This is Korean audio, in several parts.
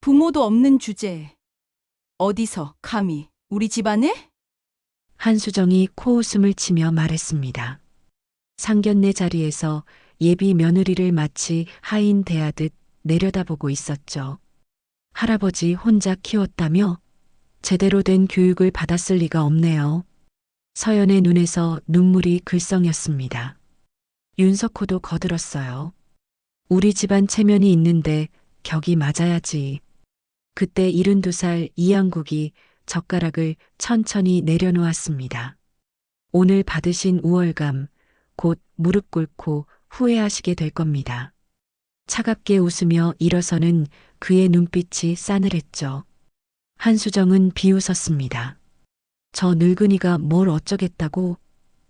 부모도 없는 주제에 어디서 감히 우리 집안에? 한수정이 코웃음을 치며 말했습니다. 상견례 자리에서 예비 며느리를 마치 하인 대하듯 내려다보고 있었죠. 할아버지 혼자 키웠다며? 제대로 된 교육을 받았을 리가 없네요. 서연의 눈에서 눈물이 글썽였습니다. 윤석호도 거들었어요. 우리 집안 체면이 있는데 격이 맞아야지. 그때 72살 이양국이 젓가락을 천천히 내려놓았습니다. 오늘 받으신 우월감, 곧 무릎 꿇고 후회하시게 될 겁니다. 차갑게 웃으며 일어서는 그의 눈빛이 싸늘했죠. 한수정은 비웃었습니다. 저 늙은이가 뭘 어쩌겠다고.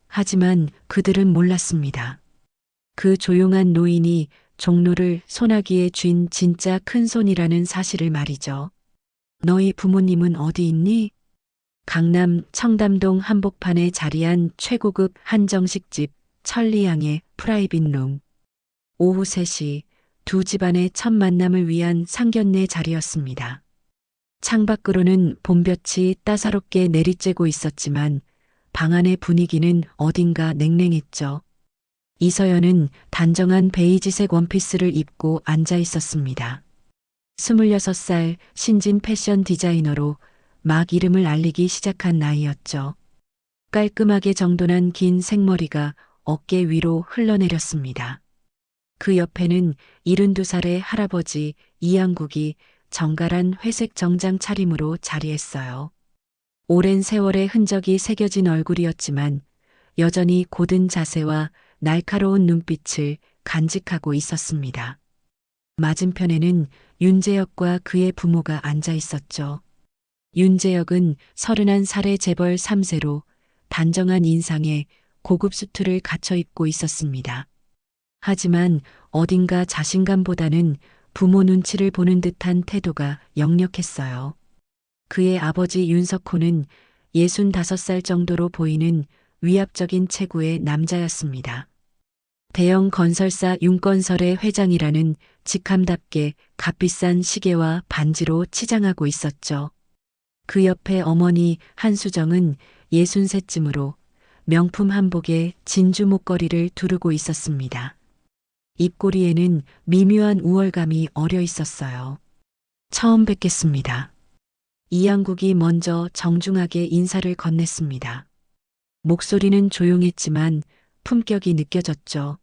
하지만 그들은 몰랐습니다. 그 조용한 노인이 종로를 소나기에 쥔 진짜 큰손이라는 사실을 말이죠. 너희 부모님은 어디 있니? 강남 청담동 한복판에 자리한 최고급 한정식집 천리양의 프라이빗룸. 오후 3시 두 집안의 첫 만남을 위한 상견례 자리였습니다. 창밖으로는 봄볕이 따사롭게 내리쬐고 있었지만 방 안의 분위기는 어딘가 냉랭했죠. 이서연은 단정한 베이지색 원피스를 입고 앉아 있었습니다. 26살 신진 패션 디자이너로 막 이름을 알리기 시작한 나이였죠. 깔끔하게 정돈한 긴 생머리가 어깨 위로 흘러내렸습니다. 그 옆에는 72살의 할아버지 이양국이 정갈한 회색 정장 차림으로 자리했어요. 오랜 세월의 흔적이 새겨진 얼굴이었지만 여전히 고든 자세와 날카로운 눈빛을 간직하고 있었습니다. 맞은편에는 윤재혁과 그의 부모가 앉아 있었죠. 윤재혁은 31살의 재벌 3세로 단정한 인상에 고급 수트를 갖춰 입고 있었습니다. 하지만 어딘가 자신감보다는 부모 눈치를 보는 듯한 태도가 역력했어요. 그의 아버지 윤석호는 65살 정도로 보이는 위압적인 체구의 남자였습니다. 대형 건설사 윤건설의 회장이라는 직함답게 값비싼 시계와 반지로 치장하고 있었죠. 그 옆에 어머니 한수정은 63쯤으로 명품 한복에 진주 목걸이를 두르고 있었습니다. 입꼬리에는 미묘한 우월감이 어려 있었어요. 처음 뵙겠습니다. 이양국이 먼저 정중하게 인사를 건넸습니다. 목소리는 조용했지만 품격이 느껴졌죠.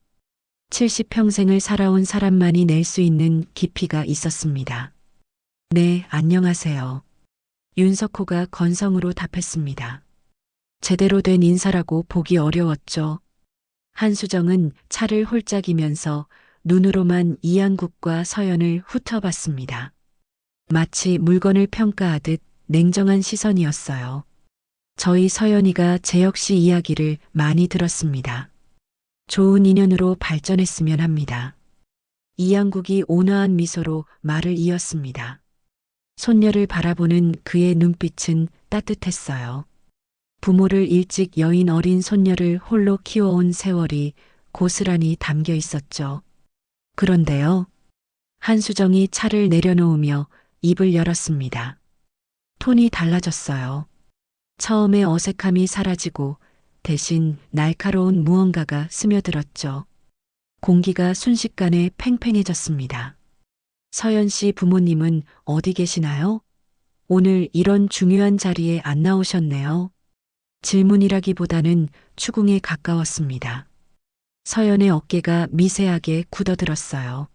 70평생을 살아온 사람만이 낼 수 있는 깊이가 있었습니다. 네, 안녕하세요. 윤석호가 건성으로 답했습니다. 제대로 된 인사라고 보기 어려웠죠. 한수정은 차를 홀짝이면서 눈으로만 이양국과 서연을 훑어봤습니다. 마치 물건을 평가하듯 냉정한 시선이었어요. 저희 서연이가 재혁 씨 이야기를 많이 들었습니다. 좋은 인연으로 발전했으면 합니다. 이양국이 온화한 미소로 말을 이었습니다. 손녀를 바라보는 그의 눈빛은 따뜻했어요. 부모를 일찍 여인 어린 손녀를 홀로 키워온 세월이 고스란히 담겨 있었죠. 그런데요. 한수정이 차를 내려놓으며 입을 열었습니다. 톤이 달라졌어요. 처음에 어색함이 사라지고 대신 날카로운 무언가가 스며들었죠. 공기가 순식간에 팽팽해졌습니다. 서연 씨 부모님은 어디 계시나요? 오늘 이런 중요한 자리에 안 나오셨네요. 질문이라기보다는 추궁에 가까웠습니다. 서연의 어깨가 미세하게 굳어들었어요.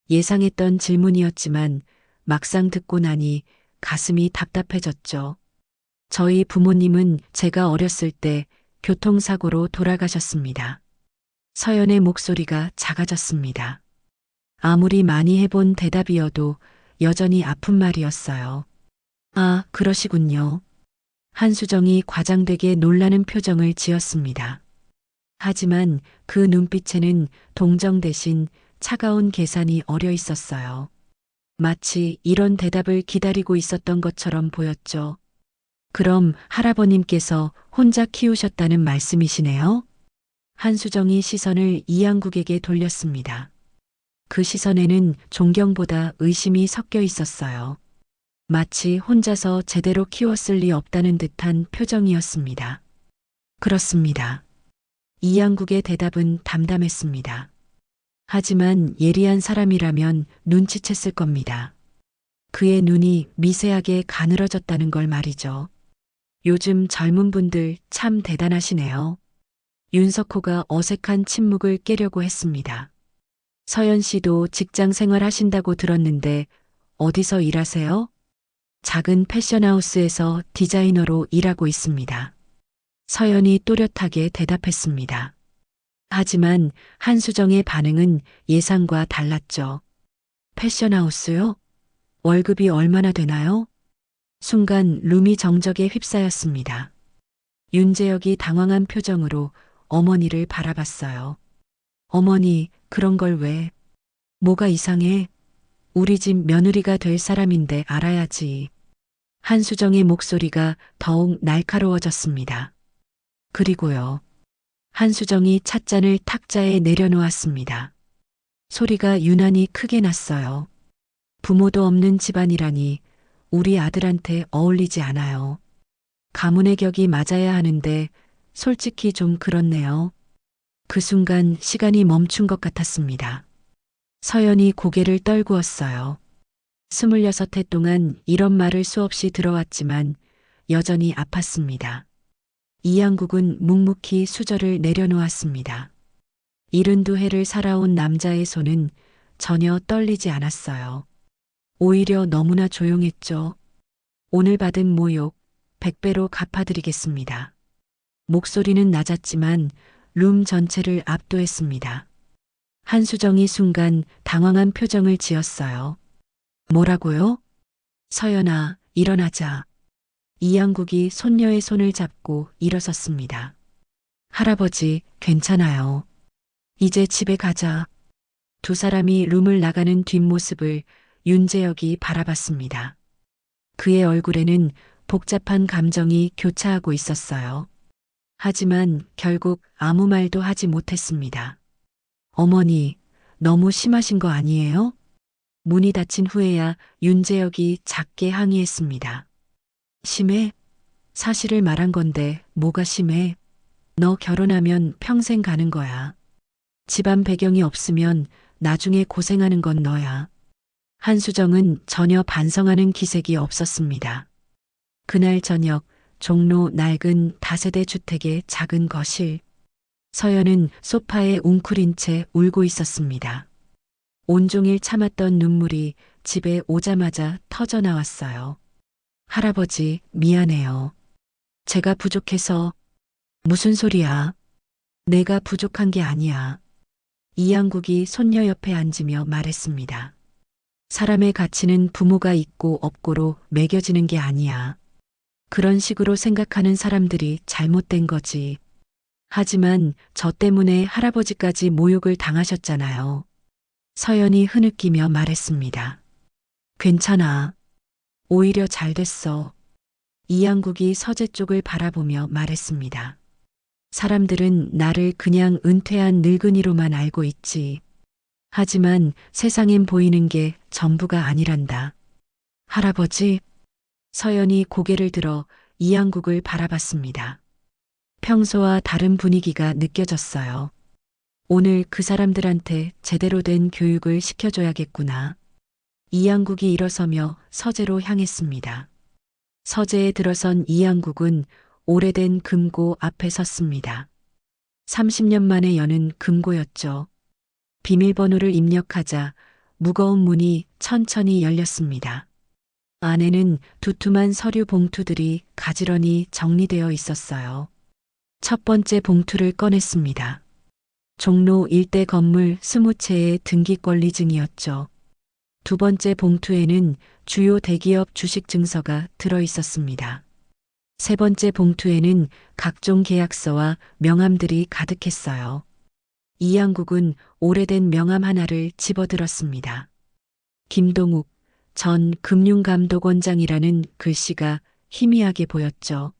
예상했던 질문이었지만 막상 듣고 나니 가슴이 답답해졌죠. 저희 부모님은 제가 어렸을 때 교통사고로 돌아가셨습니다. 서연의 목소리가 작아졌습니다. 아무리 많이 해본 대답이어도 여전히 아픈 말이었어요. 아, 그러시군요. 한수정이 과장되게 놀라는 표정을 지었습니다. 하지만 그 눈빛에는 동정 대신 차가운 계산이 어려 있었어요. 마치 이런 대답을 기다리고 있었던 것처럼 보였죠. 그럼 할아버님께서 혼자 키우셨다는 말씀이시네요? 한수정이 시선을 이양국에게 돌렸습니다. 그 시선에는 존경보다 의심이 섞여 있었어요. 마치 혼자서 제대로 키웠을 리 없다는 듯한 표정이었습니다. 그렇습니다. 이양국의 대답은 담담했습니다. 하지만 예리한 사람이라면 눈치챘을 겁니다. 그의 눈이 미세하게 가늘어졌다는 걸 말이죠. 요즘 젊은 분들 참 대단하시네요. 윤석호가 어색한 침묵을 깨려고 했습니다. 서연 씨도 직장 생활 하신다고 들었는데 어디서 일하세요? 작은 패션하우스에서 디자이너로 일하고 있습니다. 서연이 또렷하게 대답했습니다. 하지만 한수정의 반응은 예상과 달랐죠. 패션하우스요? 월급이 얼마나 되나요? 순간 룸이 정적에 휩싸였습니다. 윤재혁이 당황한 표정으로 어머니를 바라봤어요. 어머니, 그런 걸 왜? 뭐가 이상해? 우리 집 며느리가 될 사람인데 알아야지. 한수정의 목소리가 더욱 날카로워졌습니다. 그리고요. 한수정이 찻잔을 탁자에 내려놓았습니다. 소리가 유난히 크게 났어요. 부모도 없는 집안이라니 우리 아들한테 어울리지 않아요. 가문의 격이 맞아야 하는데 솔직히 좀 그렇네요. 그 순간 시간이 멈춘 것 같았습니다. 서연이 고개를 떨구었어요. 26해 동안 이런 말을 수없이 들어왔지만 여전히 아팠습니다. 이양국은 묵묵히 수저를 내려놓았습니다. 72해를 살아온 남자의 손은 전혀 떨리지 않았어요. 오히려 너무나 조용했죠. 오늘 받은 모욕 100배로 갚아드리겠습니다. 목소리는 낮았지만 룸 전체를 압도했습니다. 한수정이 순간 당황한 표정을 지었어요. 뭐라고요? 서연아, 일어나자. 이양국이 손녀의 손을 잡고 일어섰습니다. 할아버지, 괜찮아요. 이제 집에 가자. 두 사람이 룸을 나가는 뒷모습을 윤재혁이 바라봤습니다. 그의 얼굴에는 복잡한 감정이 교차하고 있었어요. 하지만 결국 아무 말도 하지 못했습니다. 어머니, 너무 심하신 거 아니에요? 문이 닫힌 후에야 윤재혁이 작게 항의했습니다. 심해? 사실을 말한 건데 뭐가 심해? 너 결혼하면 평생 가는 거야. 집안 배경이 없으면 나중에 고생하는 건 너야. 한수정은 전혀 반성하는 기색이 없었습니다. 그날 저녁 종로 낡은 다세대 주택의 작은 거실. 서연은 소파에 웅크린 채 울고 있었습니다. 온종일 참았던 눈물이 집에 오자마자 터져 나왔어요. 할아버지, 미안해요. 제가 부족해서. 무슨 소리야? 내가 부족한 게 아니야. 이양국이 손녀 옆에 앉으며 말했습니다. 사람의 가치는 부모가 있고 없고로 매겨지는 게 아니야. 그런 식으로 생각하는 사람들이 잘못된 거지. 하지만 저 때문에 할아버지까지 모욕을 당하셨잖아요. 서연이 흐느끼며 말했습니다. 괜찮아. 오히려 잘 됐어. 이양국이 서재 쪽을 바라보며 말했습니다. 사람들은 나를 그냥 은퇴한 늙은이로만 알고 있지. 하지만 세상엔 보이는 게 전부가 아니란다. 할아버지? 서연이 고개를 들어 이양국을 바라봤습니다. 평소와 다른 분위기가 느껴졌어요. 오늘 그 사람들한테 제대로 된 교육을 시켜줘야겠구나. 이양국이 일어서며 서재로 향했습니다. 서재에 들어선 이양국은 오래된 금고 앞에 섰습니다. 30년 만에 여는 금고였죠. 비밀번호를 입력하자 무거운 문이 천천히 열렸습니다. 안에는 두툼한 서류 봉투들이 가지런히 정리되어 있었어요. 첫 번째 봉투를 꺼냈습니다. 종로 일대 건물 20채의 등기 권리증이었죠. 두 번째 봉투에는 주요 대기업 주식 증서가 들어 있었습니다. 세 번째 봉투에는 각종 계약서와 명함들이 가득했어요. 이양국은 오래된 명함 하나를 집어들었습니다. 김동욱 전 금융감독원장이라는 글씨가 희미하게 보였죠.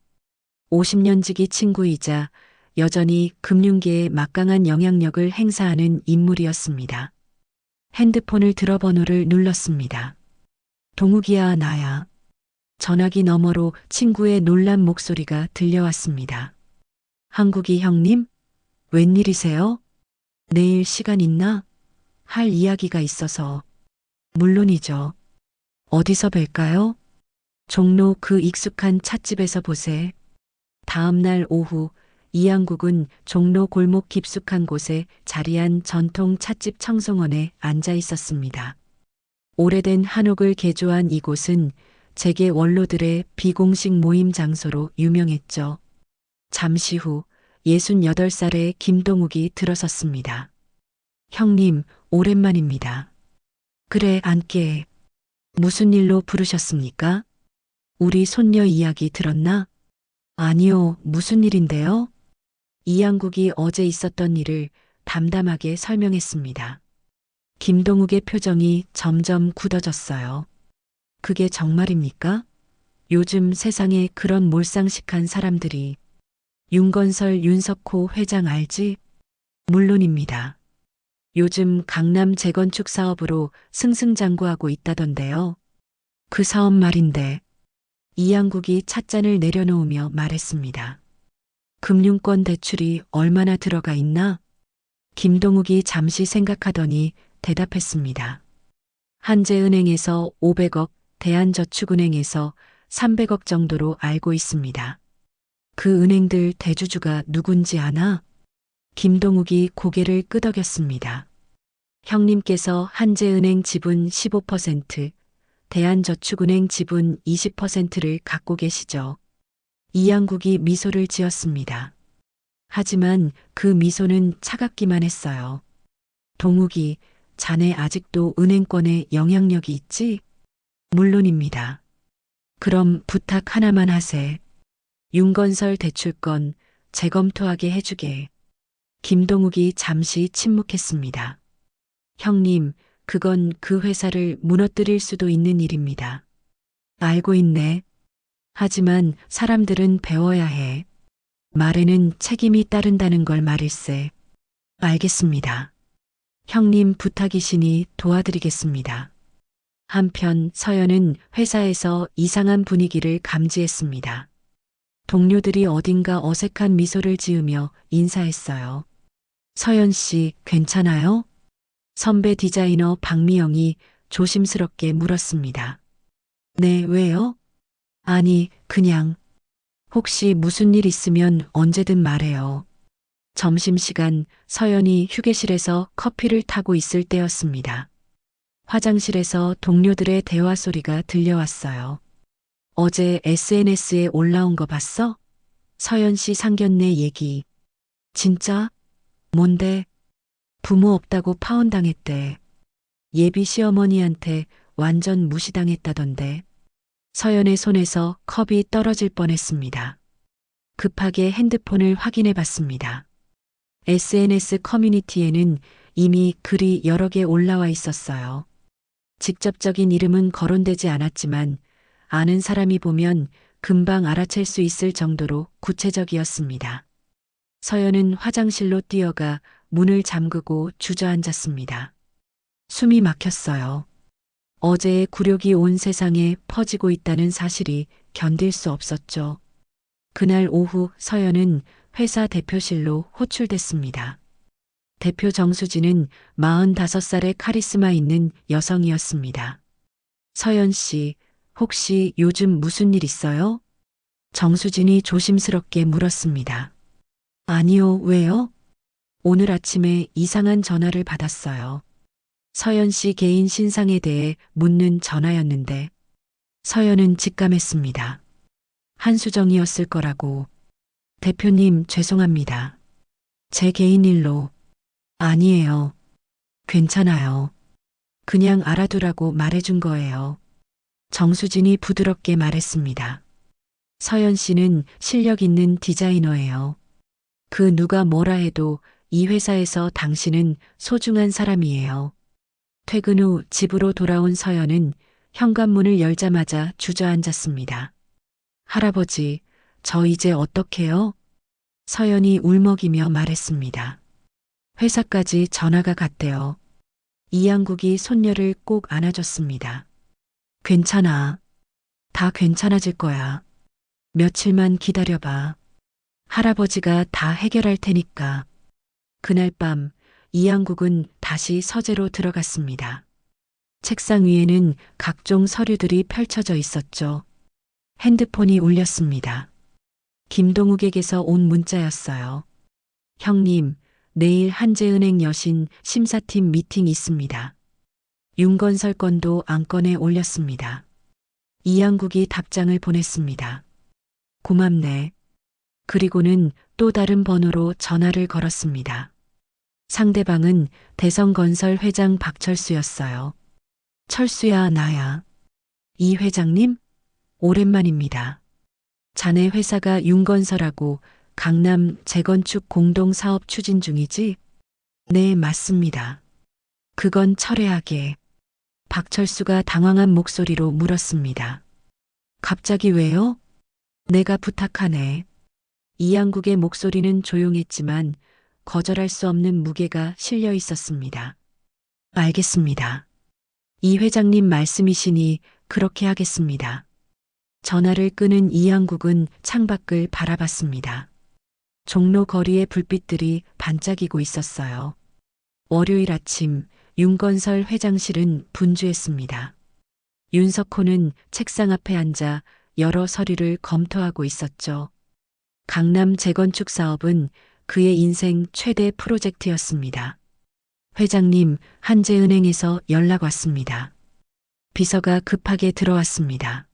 50년 지기 친구이자 여전히 금융계에 막강한 영향력을 행사하는 인물이었습니다. 핸드폰을 들어 번호를 눌렀습니다. 동욱이야, 나야. 전화기 너머로 친구의 놀란 목소리가 들려왔습니다. 한국이 형님? 웬일이세요? 내일 시간 있나? 할 이야기가 있어서. 물론이죠. 어디서 뵐까요? 종로 그 익숙한 찻집에서 보세. 다음 날 오후 이양국은 종로 골목 깊숙한 곳에 자리한 전통 찻집 청송원에 앉아 있었습니다. 오래된 한옥을 개조한 이곳은 재계 원로들의 비공식 모임 장소로 유명했죠. 잠시 후 68살의 김동욱이 들어섰습니다. 형님, 오랜만입니다. 그래, 앉게. 무슨 일로 부르셨습니까? 우리 손녀 이야기 들었나? 아니요, 무슨 일인데요? 이양국이 어제 있었던 일을 담담하게 설명했습니다. 김동욱의 표정이 점점 굳어졌어요. 그게 정말입니까? 요즘 세상에 그런 몰상식한 사람들이. 윤건설 윤석호 회장 알지? 물론입니다. 요즘 강남 재건축 사업으로 승승장구하고 있다던데요. 그 사업 말인데. 이양국이 찻잔을 내려놓으며 말했습니다. 금융권 대출이 얼마나 들어가 있나? 김동욱이 잠시 생각하더니 대답했습니다. 한재은행에서 500억, 대한저축은행에서 300억 정도로 알고 있습니다. 그 은행들 대주주가 누군지 아나? 김동욱이 고개를 끄덕였습니다. 형님께서 한재은행 지분 15%, 대한저축은행 지분 20%를 갖고 계시죠. 이양국이 미소를 지었습니다. 하지만 그 미소는 차갑기만 했어요. 동욱이, 자네 아직도 은행권에 영향력이 있지? 물론입니다. 그럼 부탁 하나만 하세. 윤건설 대출권 재검토하게 해주게. 김동욱이 잠시 침묵했습니다. 형님, 그건 그 회사를 무너뜨릴 수도 있는 일입니다. 알고 있네. 하지만 사람들은 배워야 해. 말에는 책임이 따른다는 걸 말일세. 알겠습니다. 형님 부탁이시니 도와드리겠습니다. 한편 서연은 회사에서 이상한 분위기를 감지했습니다. 동료들이 어딘가 어색한 미소를 지으며 인사했어요. 서연 씨, 괜찮아요? 선배 디자이너 박미영이 조심스럽게 물었습니다. 네, 왜요? 아니, 그냥. 혹시 무슨 일 있으면 언제든 말해요. 점심시간 서연이 휴게실에서 커피를 타고 있을 때였습니다. 화장실에서 동료들의 대화 소리가 들려왔어요. 어제 SNS에 올라온 거 봤어? 서연 씨 상견례 얘기. 진짜? 뭔데? 부모 없다고 파혼당했대. 예비 시어머니한테 완전 무시당했다던데. 서연의 손에서 컵이 떨어질 뻔했습니다. 급하게 핸드폰을 확인해 봤습니다. SNS 커뮤니티에는 이미 글이 여러 개 올라와 있었어요. 직접적인 이름은 거론되지 않았지만 아는 사람이 보면 금방 알아챌 수 있을 정도로 구체적이었습니다. 서연은 화장실로 뛰어가 문을 잠그고 주저앉았습니다. 숨이 막혔어요. 어제의 굴욕이 온 세상에 퍼지고 있다는 사실이 견딜 수 없었죠. 그날 오후 서연은 회사 대표실로 호출됐습니다. 대표 정수진은 45살의 카리스마 있는 여성이었습니다. 서연 씨, 혹시 요즘 무슨 일 있어요? 정수진이 조심스럽게 물었습니다. 아니요, 왜요? 오늘 아침에 이상한 전화를 받았어요. 서연 씨 개인 신상에 대해 묻는 전화였는데 서연은 직감했습니다. 한수정이었을 거라고. 대표님, 죄송합니다. 제 개인 일로. 아니에요. 괜찮아요. 그냥 알아두라고 말해준 거예요. 정수진이 부드럽게 말했습니다. 서연 씨는 실력 있는 디자이너예요. 그 누가 뭐라 해도 이 회사에서 당신은 소중한 사람이에요. 퇴근 후 집으로 돌아온 서연은 현관문을 열자마자 주저앉았습니다. 할아버지, 저 이제 어떡해요? 서연이 울먹이며 말했습니다. 회사까지 전화가 갔대요. 이양국이 손녀를 꼭 안아줬습니다. 괜찮아. 다 괜찮아질 거야. 며칠만 기다려봐. 할아버지가 다 해결할 테니까. 그날 밤 이양국은 다시 서재로 들어갔습니다. 책상 위에는 각종 서류들이 펼쳐져 있었죠. 핸드폰이 울렸습니다. 김동욱에게서 온 문자였어요. 형님, 내일 한재은행 여신 심사팀 미팅 있습니다. 윤건설 건도 안건에 올렸습니다. 이양국이 답장을 보냈습니다. 고맙네. 그리고는 또 다른 번호로 전화를 걸었습니다. 상대방은 대성건설 회장 박철수였어요. 철수야, 나야. 이 회장님? 오랜만입니다. 자네 회사가 윤건설하고 강남 재건축 공동사업 추진 중이지? 네, 맞습니다. 그건 철회하게. 박철수가 당황한 목소리로 물었습니다. 갑자기 왜요? 내가 부탁하네. 이양국의 목소리는 조용했지만 거절할 수 없는 무게가 실려 있었습니다. 알겠습니다. 이 회장님 말씀이시니 그렇게 하겠습니다. 전화를 끊은 이양국은 창밖을 바라봤습니다. 종로 거리의 불빛들이 반짝이고 있었어요. 월요일 아침 윤건설 회장실은 분주했습니다. 윤석호는 책상 앞에 앉아 여러 서류를 검토하고 있었죠. 강남 재건축 사업은 그의 인생 최대 프로젝트였습니다. 회장님, 한재은행에서 연락 왔습니다. 비서가 급하게 들어왔습니다.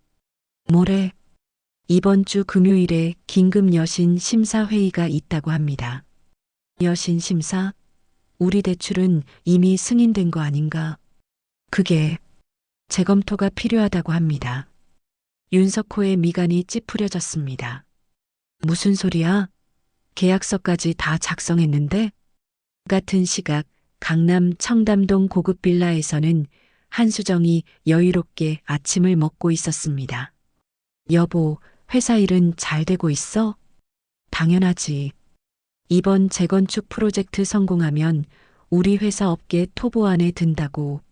뭐래? 이번 주 금요일에 긴급 여신 심사 회의가 있다고 합니다. 여신 심사? 우리 대출은 이미 승인된 거 아닌가? 그게 재검토가 필요하다고 합니다. 윤석호의 미간이 찌푸려졌습니다. 무슨 소리야? 계약서까지 다 작성했는데? 같은 시각 강남 청담동 고급 빌라에서는 한수정이 여유롭게 아침을 먹고 있었습니다. 여보, 회사 일은 잘 되고 있어? 당연하지. 이번 재건축 프로젝트 성공하면 우리 회사 업계 토보 안에 든다고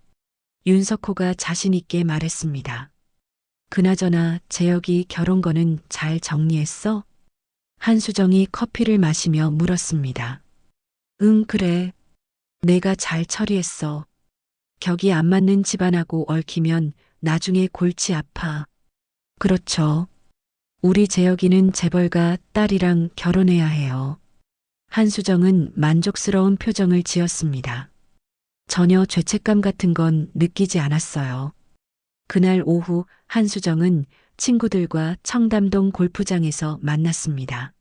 윤석호가 자신 있게 말했습니다. 그나저나 재혁이 결혼거는 잘 정리했어? 한수정이 커피를 마시며 물었습니다. 응, 그래. 내가 잘 처리했어. 격이 안 맞는 집안하고 얽히면 나중에 골치 아파. 그렇죠. 우리 재혁이는 재벌가 딸이랑 결혼해야 해요. 한수정은 만족스러운 표정을 지었습니다. 전혀 죄책감 같은 건 느끼지 않았어요. 그날 오후 한수정은 친구들과 청담동 골프장에서 만났습니다.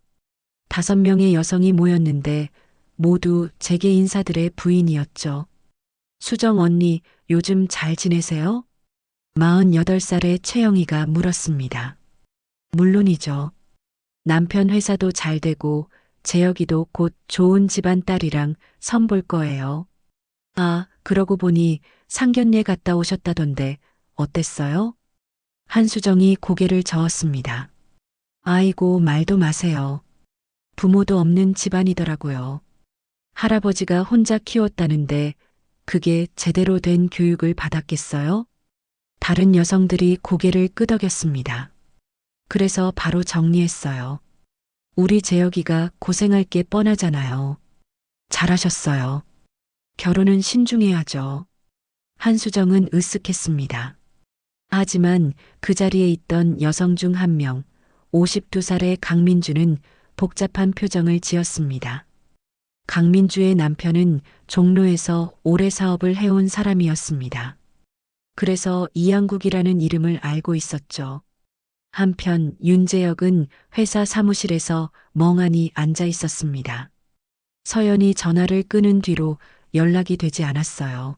5명의 여성이 모였는데 모두 재계 인사들의 부인이었죠. 수정 언니, 요즘 잘 지내세요? 48살의 채영이가 물었습니다. 물론이죠. 남편 회사도 잘 되고 재혁이도 곧 좋은 집안 딸이랑 선볼 거예요. 아, 그러고 보니 상견례 갔다 오셨다던데 어땠어요? 한수정이 고개를 저었습니다. 아이고, 말도 마세요. 부모도 없는 집안이더라고요. 할아버지가 혼자 키웠다는데 그게 제대로 된 교육을 받았겠어요? 다른 여성들이 고개를 끄덕였습니다. 그래서 바로 정리했어요. 우리 재혁이가 고생할 게 뻔하잖아요. 잘하셨어요. 결혼은 신중해야죠. 한수정은 으쓱했습니다. 하지만 그 자리에 있던 여성 중 한 명, 52살의 강민주는 복잡한 표정을 지었습니다. 강민주의 남편은 종로에서 오래 사업을 해온 사람이었습니다. 그래서 이양국이라는 이름을 알고 있었죠. 한편 윤재혁은 회사 사무실에서 멍하니 앉아 있었습니다. 서연이 전화를 끊은 뒤로 연락이 되지 않았어요.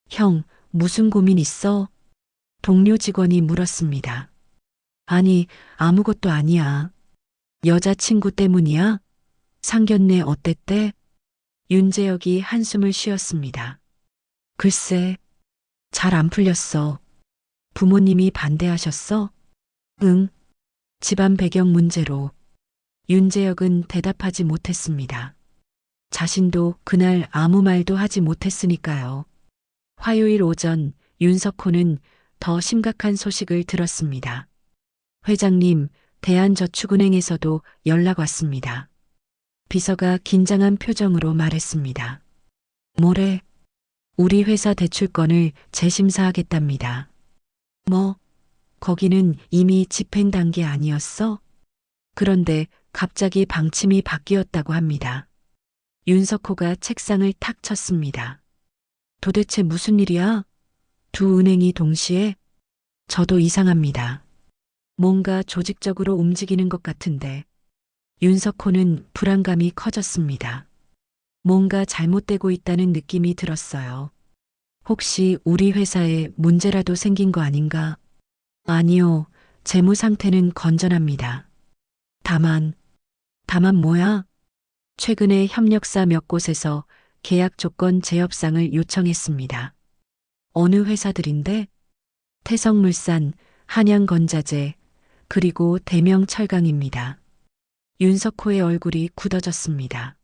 형, 무슨 고민 있어? 동료 직원이 물었습니다. 아니, 아무것도 아니야. 여자친구 때문이야? 상견례 어땠대? 윤재혁이 한숨을 쉬었습니다. 글쎄, 잘 안 풀렸어. 부모님이 반대하셨어? 응. 집안 배경 문제로. 윤재혁은 대답하지 못했습니다. 자신도 그날 아무 말도 하지 못했으니까요. 화요일 오전 윤석호는 더 심각한 소식을 들었습니다. 회장님, 대한저축은행에서도 연락 왔습니다. 비서가 긴장한 표정으로 말했습니다. 뭐래? 우리 회사 대출건을 재심사하겠답니다. 뭐, 거기는 이미 집행 단계 아니었어? 그런데 갑자기 방침이 바뀌었다고 합니다. 윤석호가 책상을 탁 쳤습니다. 도대체 무슨 일이야? 두 은행이 동시에? 저도 이상합니다. 뭔가 조직적으로 움직이는 것 같은데. 윤석호는 불안감이 커졌습니다. 뭔가 잘못되고 있다는 느낌이 들었어요. 혹시 우리 회사에 문제라도 생긴 거 아닌가? 아니요, 재무 상태는 건전합니다. 다만 뭐야? 최근에 협력사 몇 곳에서 계약 조건 재협상을 요청했습니다. 어느 회사들인데? 태성물산, 한양건자재, 그리고 대명철강입니다. 윤석호의 얼굴이 굳어졌습니다.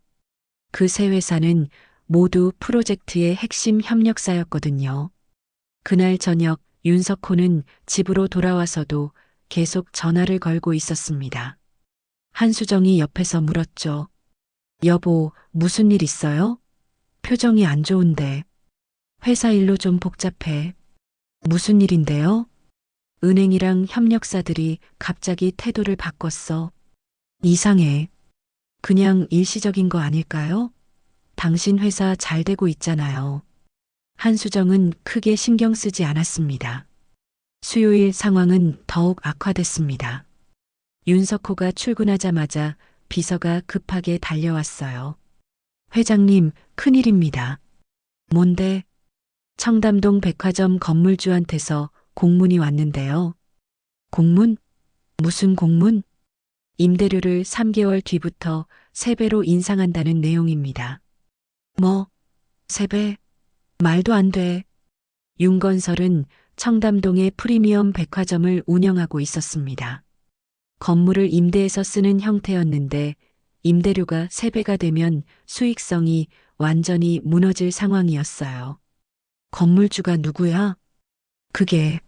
그 세 회사는 모두 프로젝트의 핵심 협력사였거든요. 그날 저녁 윤석호는 집으로 돌아와서도 계속 전화를 걸고 있었습니다. 한수정이 옆에서 물었죠. 여보, 무슨 일 있어요? 표정이 안 좋은데. 회사 일로 좀 복잡해. 무슨 일인데요? 은행이랑 협력사들이 갑자기 태도를 바꿨어. 이상해. 그냥 일시적인 거 아닐까요? 당신 회사 잘 되고 있잖아요. 한수정은 크게 신경 쓰지 않았습니다. 수요일 상황은 더욱 악화됐습니다. 윤석호가 출근하자마자 비서가 급하게 달려왔어요. 회장님, 큰일입니다. 뭔데? 청담동 백화점 건물주한테서 공문이 왔는데요. 공문? 무슨 공문? 임대료를 3개월 뒤부터 3배로 인상한다는 내용입니다. 뭐? 3배? 말도 안 돼. 윤건설은 청담동의 프리미엄 백화점을 운영하고 있었습니다. 건물을 임대해서 쓰는 형태였는데 임대료가 3배가 되면 수익성이 완전히 무너질 상황이었어요. 건물주가 누구야? 그게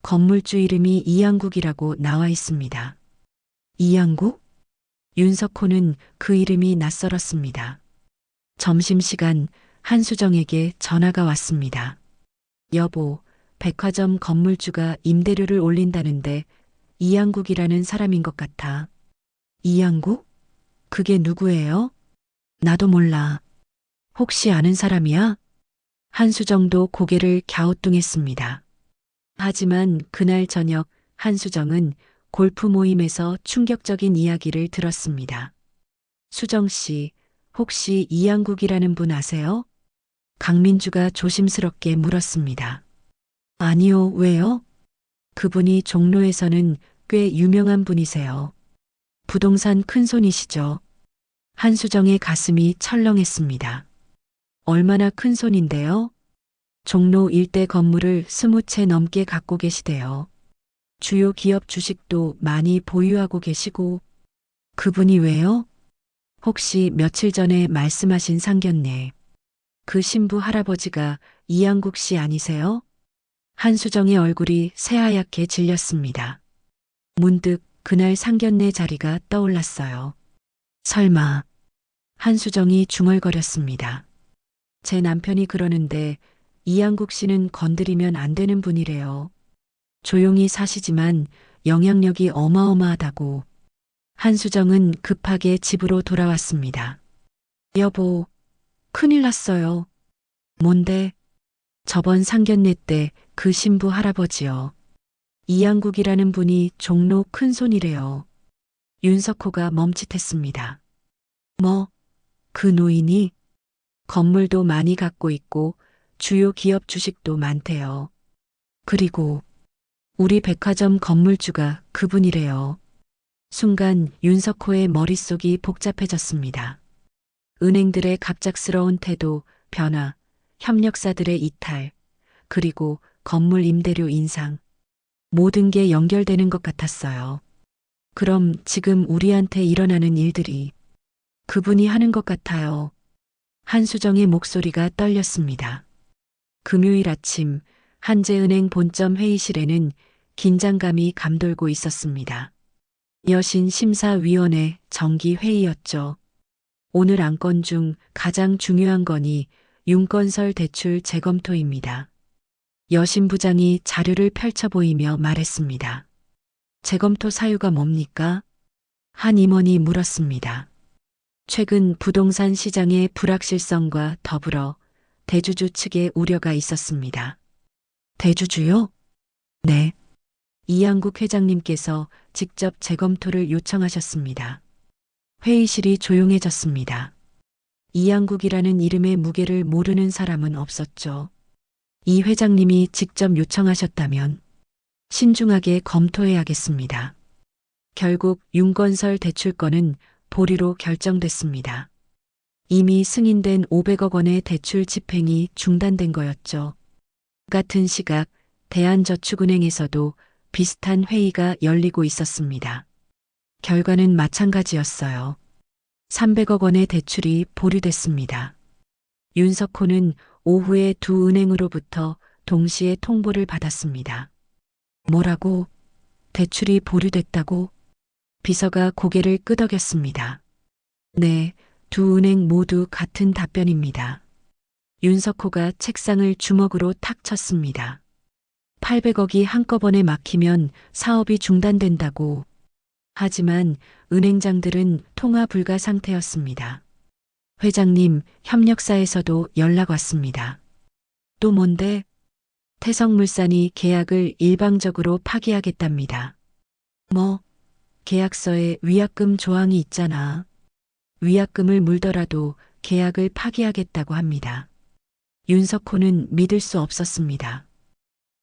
건물주 이름이 이양국이라고 나와 있습니다. 이양국? 윤석호는 그 이름이 낯설었습니다. 점심시간 한수정에게 전화가 왔습니다. 여보, 백화점 건물주가 임대료를 올린다는데 이양국이라는 사람인 것 같아. 이양국? 그게 누구예요? 나도 몰라. 혹시 아는 사람이야? 한수정도 고개를 갸우뚱했습니다. 하지만 그날 저녁 한수정은 골프 모임에서 충격적인 이야기를 들었습니다. 수정 씨, 혹시 이양국이라는 분 아세요? 강민주가 조심스럽게 물었습니다. 아니요, 왜요? 그분이 종로에서는 꽤 유명한 분이세요. 부동산 큰손이시죠. 한수정의 가슴이 철렁했습니다. 얼마나 큰 손인데요? 종로 일대 건물을 20채 넘게 갖고 계시대요. 주요 기업 주식도 많이 보유하고 계시고. 그분이 왜요? 혹시 며칠 전에 말씀하신 상견례. 그 신부 할아버지가 이양국 씨 아니세요? 한수정의 얼굴이 새하얗게 질렸습니다. 문득 그날 상견례 자리가 떠올랐어요. 설마. 한수정이 중얼거렸습니다. 제 남편이 그러는데 이양국 씨는 건드리면 안 되는 분이래요. 조용히 사시지만 영향력이 어마어마하다고. 한수정은 급하게 집으로 돌아왔습니다. 여보, 큰일 났어요. 뭔데? 저번 상견례 때 그 신부 할아버지요. 이양국이라는 분이 종로 큰손이래요. 윤석호가 멈칫했습니다. 뭐? 그 노인이? 건물도 많이 갖고 있고 주요 기업 주식도 많대요. 그리고 우리 백화점 건물주가 그분이래요. 순간 윤석호의 머릿속이 복잡해졌습니다. 은행들의 갑작스러운 태도, 변화, 협력사들의 이탈, 그리고 건물 임대료 인상. 모든 게 연결되는 것 같았어요. 그럼 지금 우리한테 일어나는 일들이 그분이 하는 것 같아요. 한수정의 목소리가 떨렸습니다. 금요일 아침 한재은행 본점 회의실에는 긴장감이 감돌고 있었습니다. 여신 심사위원회 정기 회의였죠. 오늘 안건 중 가장 중요한 건이 윤건설 대출 재검토입니다. 여신 부장이 자료를 펼쳐 보이며 말했습니다. 재검토 사유가 뭡니까? 한 임원이 물었습니다. 최근 부동산 시장의 불확실성과 더불어 대주주 측의 우려가 있었습니다. 대주주요? 네. 이양국 회장님께서 직접 재검토를 요청하셨습니다. 회의실이 조용해졌습니다. 이양국이라는 이름의 무게를 모르는 사람은 없었죠. 이 회장님이 직접 요청하셨다면 신중하게 검토해야겠습니다. 결국 윤건설 대출건은 보류로 결정됐습니다. 이미 승인된 500억 원의 대출 집행이 중단된 거였죠. 같은 시각 대한저축은행에서도 비슷한 회의가 열리고 있었습니다. 결과는 마찬가지였어요. 300억 원의 대출이 보류됐습니다. 윤석호는 오후에 두 은행으로부터 동시에 통보를 받았습니다. 뭐라고? 대출이 보류됐다고? 비서가 고개를 끄덕였습니다. 네, 두 은행 모두 같은 답변입니다. 윤석호가 책상을 주먹으로 탁 쳤습니다. 800억이 한꺼번에 막히면 사업이 중단된다고. 하지만 은행장들은 통화 불가 상태였습니다. 회장님, 협력사에서도 연락 왔습니다. 또 뭔데? 태성물산이 계약을 일방적으로 파기하겠답니다. 뭐? 계약서에 위약금 조항이 있잖아. 위약금을 물더라도 계약을 파기하겠다고 합니다. 윤석호는 믿을 수 없었습니다.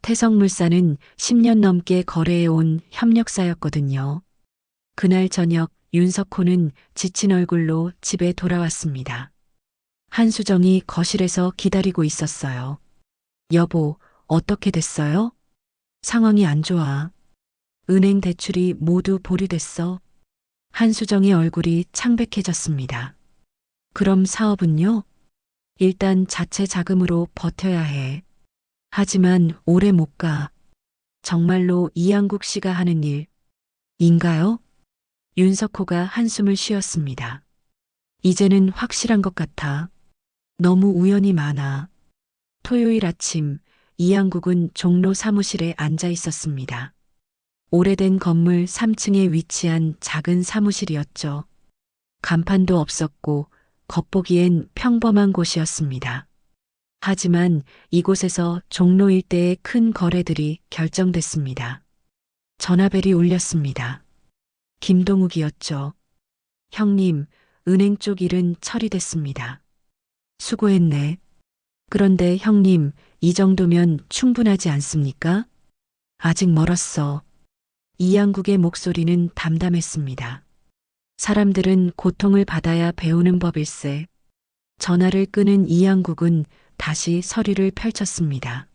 태성물산은 10년 넘게 거래해온 협력사였거든요. 그날 저녁 윤석호는 지친 얼굴로 집에 돌아왔습니다. 한수정이 거실에서 기다리고 있었어요. 여보, 어떻게 됐어요? 상황이 안 좋아. 은행 대출이 모두 보류됐어. 한수정의 얼굴이 창백해졌습니다. 그럼 사업은요? 일단 자체 자금으로 버텨야 해. 하지만 오래 못 가. 정말로 이양국 씨가 하는 일인가요? 윤석호가 한숨을 쉬었습니다. 이제는 확실한 것 같아. 너무 우연이 많아. 토요일 아침 이양국은 종로 사무실에 앉아 있었습니다. 오래된 건물 3층에 위치한 작은 사무실이었죠. 간판도 없었고 겉보기엔 평범한 곳이었습니다. 하지만 이곳에서 종로 일대의 큰 거래들이 결정됐습니다. 전화벨이 울렸습니다. 김동욱이었죠. 형님, 은행 쪽 일은 처리됐습니다. 수고했네. 그런데 형님, 이 정도면 충분하지 않습니까? 아직 멀었어. 이양국의 목소리는 담담했습니다. 사람들은 고통을 받아야 배우는 법일세. 전화를 끄는 이양국은 다시 서류를 펼쳤습니다.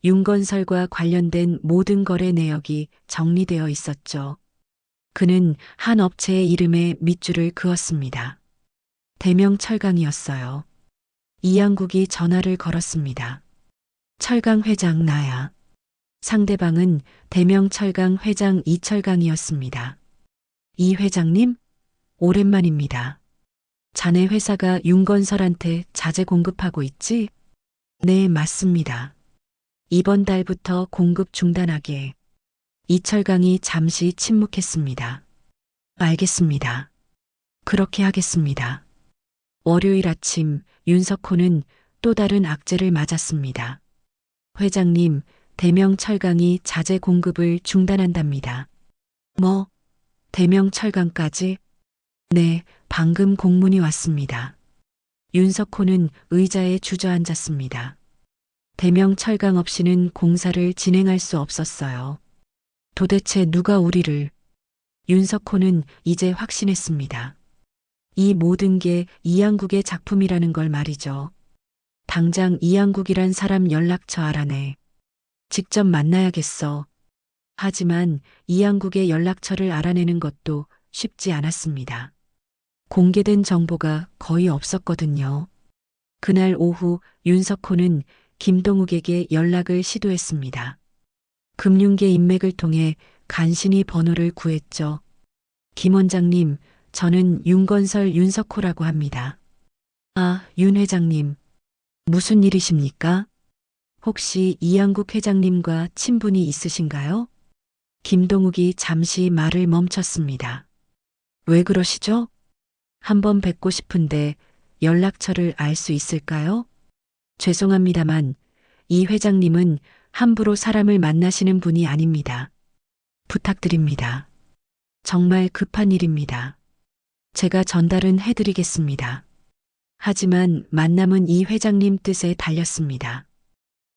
윤건설과 관련된 모든 거래 내역이 정리되어 있었죠. 그는 한 업체의 이름에 밑줄을 그었습니다. 대명철강이었어요. 이양국이 전화를 걸었습니다. 철강 회장 나야. 상대방은 대명철강 회장 이철강이었습니다. 이 회장님? 오랜만입니다. 자네 회사가 윤건설한테 자재 공급하고 있지? 네, 맞습니다. 이번 달부터 공급 중단하게. 이철강이 잠시 침묵했습니다. 알겠습니다. 그렇게 하겠습니다. 월요일 아침 윤석호는 또 다른 악재를 맞았습니다. 회장님, 대명철강이 자재 공급을 중단한답니다. 뭐? 대명철강까지? 네, 방금 공문이 왔습니다. 윤석호는 의자에 주저앉았습니다. 대명철강 없이는 공사를 진행할 수 없었어요. 도대체 누가 우리를? 윤석호는 이제 확신했습니다. 이 모든 게 이양국의 작품이라는 걸 말이죠. 당장 이양국이란 사람 연락처 알아내. 직접 만나야겠어. 하지만 이양국의 연락처를 알아내는 것도 쉽지 않았습니다. 공개된 정보가 거의 없었거든요. 그날 오후 윤석호는 김동욱에게 연락을 시도했습니다. 금융계 인맥을 통해 간신히 번호를 구했죠. 김 원장님, 저는 윤건설 윤석호라고 합니다. 아, 윤 회장님. 무슨 일이십니까? 혹시 이양국 회장님과 친분이 있으신가요? 김동욱이 잠시 말을 멈췄습니다. 왜 그러시죠? 한번 뵙고 싶은데 연락처를 알 수 있을까요? 죄송합니다만 이 회장님은 함부로 사람을 만나시는 분이 아닙니다. 부탁드립니다. 정말 급한 일입니다. 제가 전달은 해드리겠습니다. 하지만 만남은 이 회장님 뜻에 달렸습니다.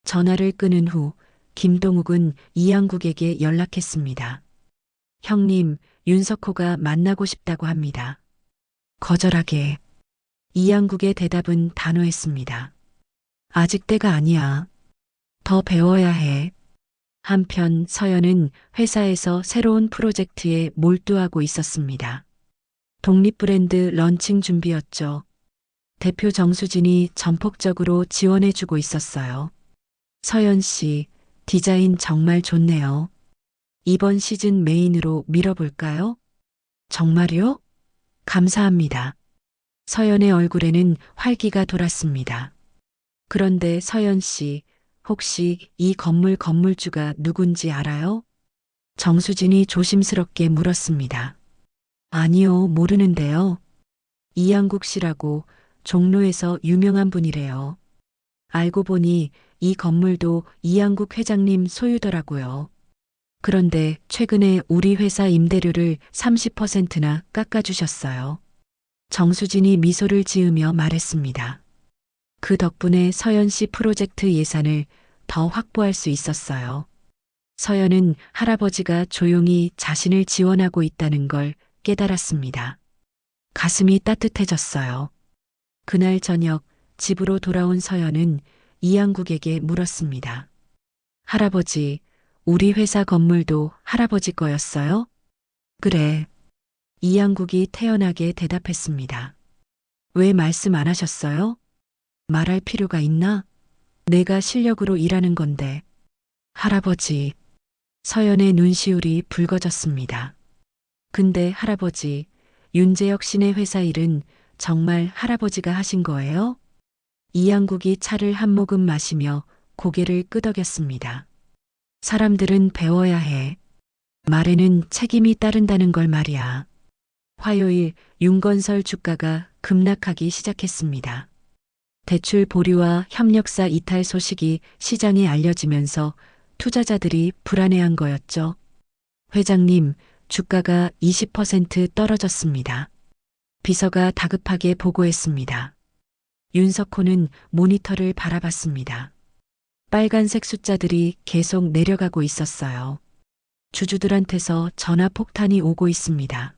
전화를 끊은 후 김동욱은 이양국에게 연락했습니다. 형님, 윤석호가 만나고 싶다고 합니다. 거절하게. 이양국의 대답은 단호했습니다. 아직 때가 아니야. 더 배워야 해. 한편 서연은 회사에서 새로운 프로젝트에 몰두하고 있었습니다. 독립 브랜드 런칭 준비였죠. 대표 정수진이 전폭적으로 지원해주고 있었어요. 서연 씨, 디자인 정말 좋네요. 이번 시즌 메인으로 밀어볼까요? 정말요? 감사합니다. 서연의 얼굴에는 활기가 돌았습니다. 그런데 서연 씨, 혹시 이 건물 건물주가 누군지 알아요? 정수진이 조심스럽게 물었습니다. 아니요, 모르는데요. 이양국 씨라고 종로에서 유명한 분이래요. 알고 보니 이 건물도 이양국 회장님 소유더라고요. 그런데 최근에 우리 회사 임대료를 30%나 깎아주셨어요. 정수진이 미소를 지으며 말했습니다. 그 덕분에 서연 씨 프로젝트 예산을 더 확보할 수 있었어요. 서연은 할아버지가 조용히 자신을 지원하고 있다는 걸 깨달았습니다. 가슴이 따뜻해졌어요. 그날 저녁 집으로 돌아온 서연은 이양국에게 물었습니다. 할아버지, 우리 회사 건물도 할아버지 거였어요? 그래. 이양국이 태연하게 대답했습니다. 왜 말씀 안 하셨어요? 말할 필요가 있나? 내가 실력으로 일하는 건데. 할아버지. 서연의 눈시울이 붉어졌습니다. 근데 할아버지, 윤재혁 씨네 회사 일은 정말 할아버지가 하신 거예요? 이양국이 차를 한 모금 마시며 고개를 끄덕였습니다. 사람들은 배워야 해. 말에는 책임이 따른다는 걸 말이야. 화요일 윤건설 주가가 급락하기 시작했습니다. 대출 보류와 협력사 이탈 소식이 시장에 알려지면서 투자자들이 불안해한 거였죠. 회장님, 주가가 20% 떨어졌습니다. 비서가 다급하게 보고했습니다. 윤석호는 모니터를 바라봤습니다. 빨간색 숫자들이 계속 내려가고 있었어요. 주주들한테서 전화 폭탄이 오고 있습니다.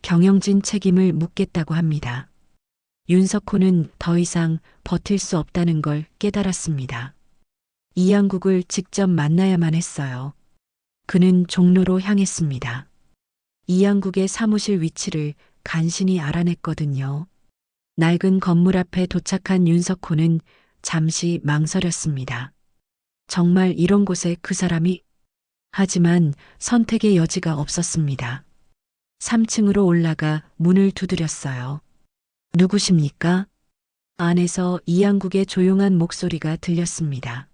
경영진 책임을 묻겠다고 합니다. 윤석호는 더 이상 버틸 수 없다는 걸 깨달았습니다. 이양국을 직접 만나야만 했어요. 그는 종로로 향했습니다. 이양국의 사무실 위치를 간신히 알아냈거든요. 낡은 건물 앞에 도착한 윤석호는 잠시 망설였습니다. 정말 이런 곳에 그 사람이? 하지만 선택의 여지가 없었습니다. 3층으로 올라가 문을 두드렸어요. 누구십니까? 안에서 이양국의 조용한 목소리가 들렸습니다.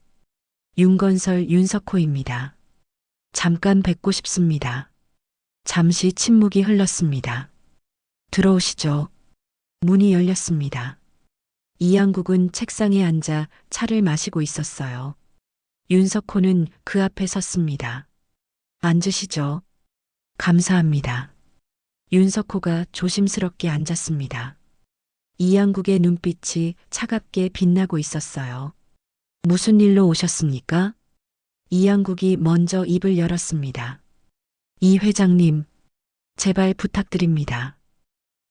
윤건설 윤석호입니다. 잠깐 뵙고 싶습니다. 잠시 침묵이 흘렀습니다. 들어오시죠. 문이 열렸습니다. 이양국은 책상에 앉아 차를 마시고 있었어요. 윤석호는 그 앞에 섰습니다. 앉으시죠. 감사합니다. 윤석호가 조심스럽게 앉았습니다. 이양국의 눈빛이 차갑게 빛나고 있었어요. 무슨 일로 오셨습니까? 이양국이 먼저 입을 열었습니다. 이 회장님, 제발 부탁드립니다.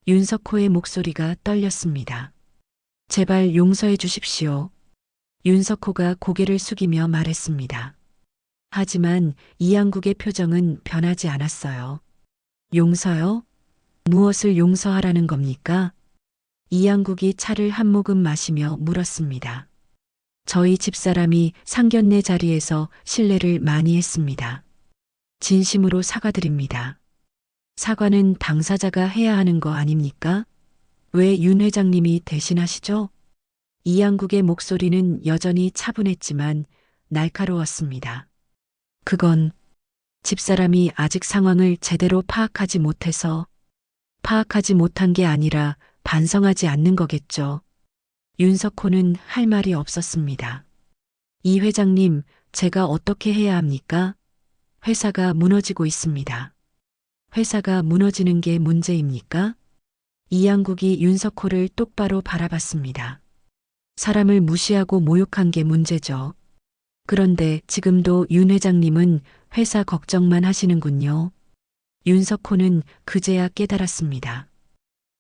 윤석호의 목소리가 떨렸습니다. 제발 용서해 주십시오. 윤석호가 고개를 숙이며 말했습니다. 하지만 이양국의 표정은 변하지 않았어요. 용서요? 무엇을 용서하라는 겁니까? 이양국이 차를 한 모금 마시며 물었습니다. 저희 집사람이 상견례 자리에서 신뢰를 많이 했습니다. 진심으로 사과드립니다. 사과는 당사자가 해야 하는 거 아닙니까? 왜 윤 회장님이 대신하시죠? 이양국의 목소리는 여전히 차분했지만 날카로웠습니다. 그건 집사람이 아직 상황을 제대로 파악하지 못한 게 아니라 반성하지 않는 거겠죠. 윤석호는 할 말이 없었습니다. 이 회장님, 제가 어떻게 해야 합니까? 회사가 무너지고 있습니다. 회사가 무너지는 게 문제입니까? 이양국이 윤석호를 똑바로 바라봤습니다. 사람을 무시하고 모욕한 게 문제죠. 그런데 지금도 윤 회장님은 회사 걱정만 하시는군요. 윤석호는 그제야 깨달았습니다.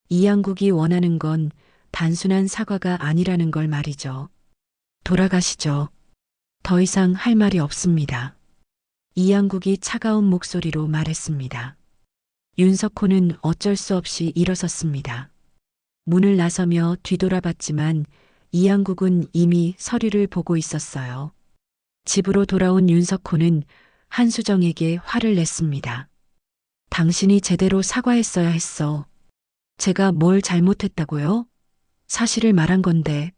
이양국이 원하는 건 단순한 사과가 아니라는 걸 말이죠. 돌아가시죠. 더 이상 할 말이 없습니다. 이양국이 차가운 목소리로 말했습니다. 윤석호는 어쩔 수 없이 일어섰습니다. 문을 나서며 뒤돌아봤지만 이양국은 이미 서류를 보고 있었어요. 집으로 돌아온 윤석호는 한수정에게 화를 냈습니다. 당신이 제대로 사과했어야 했어. 제가 뭘 잘못했다고요? 사실을 말한 건데.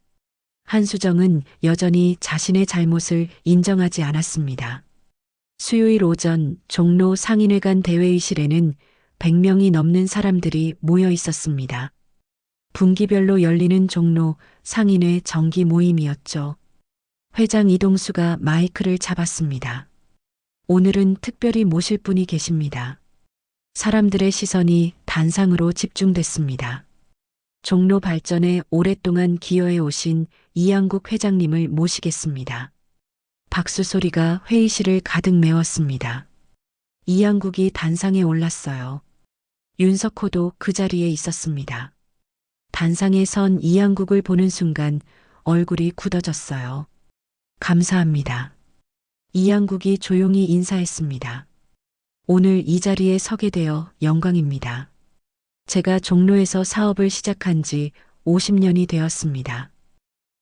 한수정은 여전히 자신의 잘못을 인정하지 않았습니다. 수요일 오전 종로 상인회관 대회의실에는 100명이 넘는 사람들이 모여 있었습니다. 분기별로 열리는 종로 상인회 정기 모임이었죠. 회장 이동수가 마이크를 잡았습니다. 오늘은 특별히 모실 분이 계십니다. 사람들의 시선이 단상으로 집중됐습니다. 종로 발전에 오랫동안 기여해 오신 이양국 회장님을 모시겠습니다. 박수 소리가 회의실을 가득 메웠습니다. 이양국이 단상에 올랐어요. 윤석호도 그 자리에 있었습니다. 단상에 선 이양국을 보는 순간 얼굴이 굳어졌어요. 감사합니다. 이양국이 조용히 인사했습니다. 오늘 이 자리에 서게 되어 영광입니다. 제가 종로에서 사업을 시작한 지 50년이 되었습니다.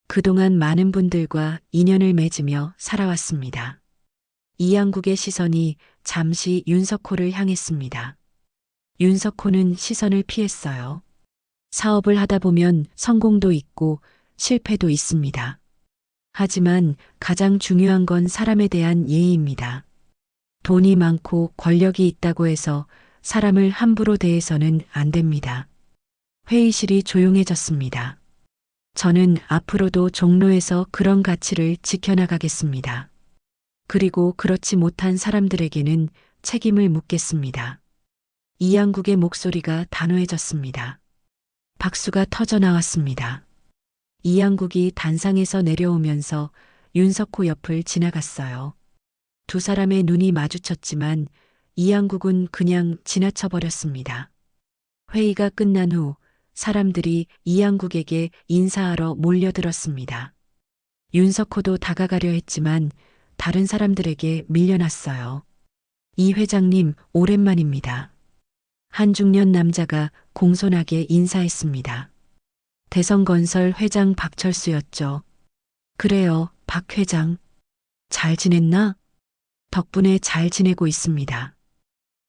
그동안 많은 분들과 인연을 맺으며 살아왔습니다. 이양국의 시선이 잠시 윤석호를 향했습니다. 윤석호는 시선을 피했어요. 사업을 하다 보면 성공도 있고 실패도 있습니다. 하지만 가장 중요한 건 사람에 대한 예의입니다. 돈이 많고 권력이 있다고 해서 사람을 함부로 대해서는 안 됩니다. 회의실이 조용해졌습니다. 저는 앞으로도 종로에서 그런 가치를 지켜나가겠습니다. 그리고 그렇지 못한 사람들에게는 책임을 묻겠습니다. 이양국의 목소리가 단호해졌습니다. 박수가 터져 나왔습니다. 이양국이 단상에서 내려오면서 윤석호 옆을 지나갔어요. 두 사람의 눈이 마주쳤지만 이양국은 그냥 지나쳐 버렸습니다. 회의가 끝난 후 사람들이 이양국에게 인사하러 몰려들었습니다. 윤석호도 다가가려 했지만 다른 사람들에게 밀려났어요. 이 회장님 오랜만입니다. 한 중년 남자가 공손하게 인사했습니다. 대성건설 회장 박철수였죠. 그래요, 박 회장. 잘 지냈나? 덕분에 잘 지내고 있습니다.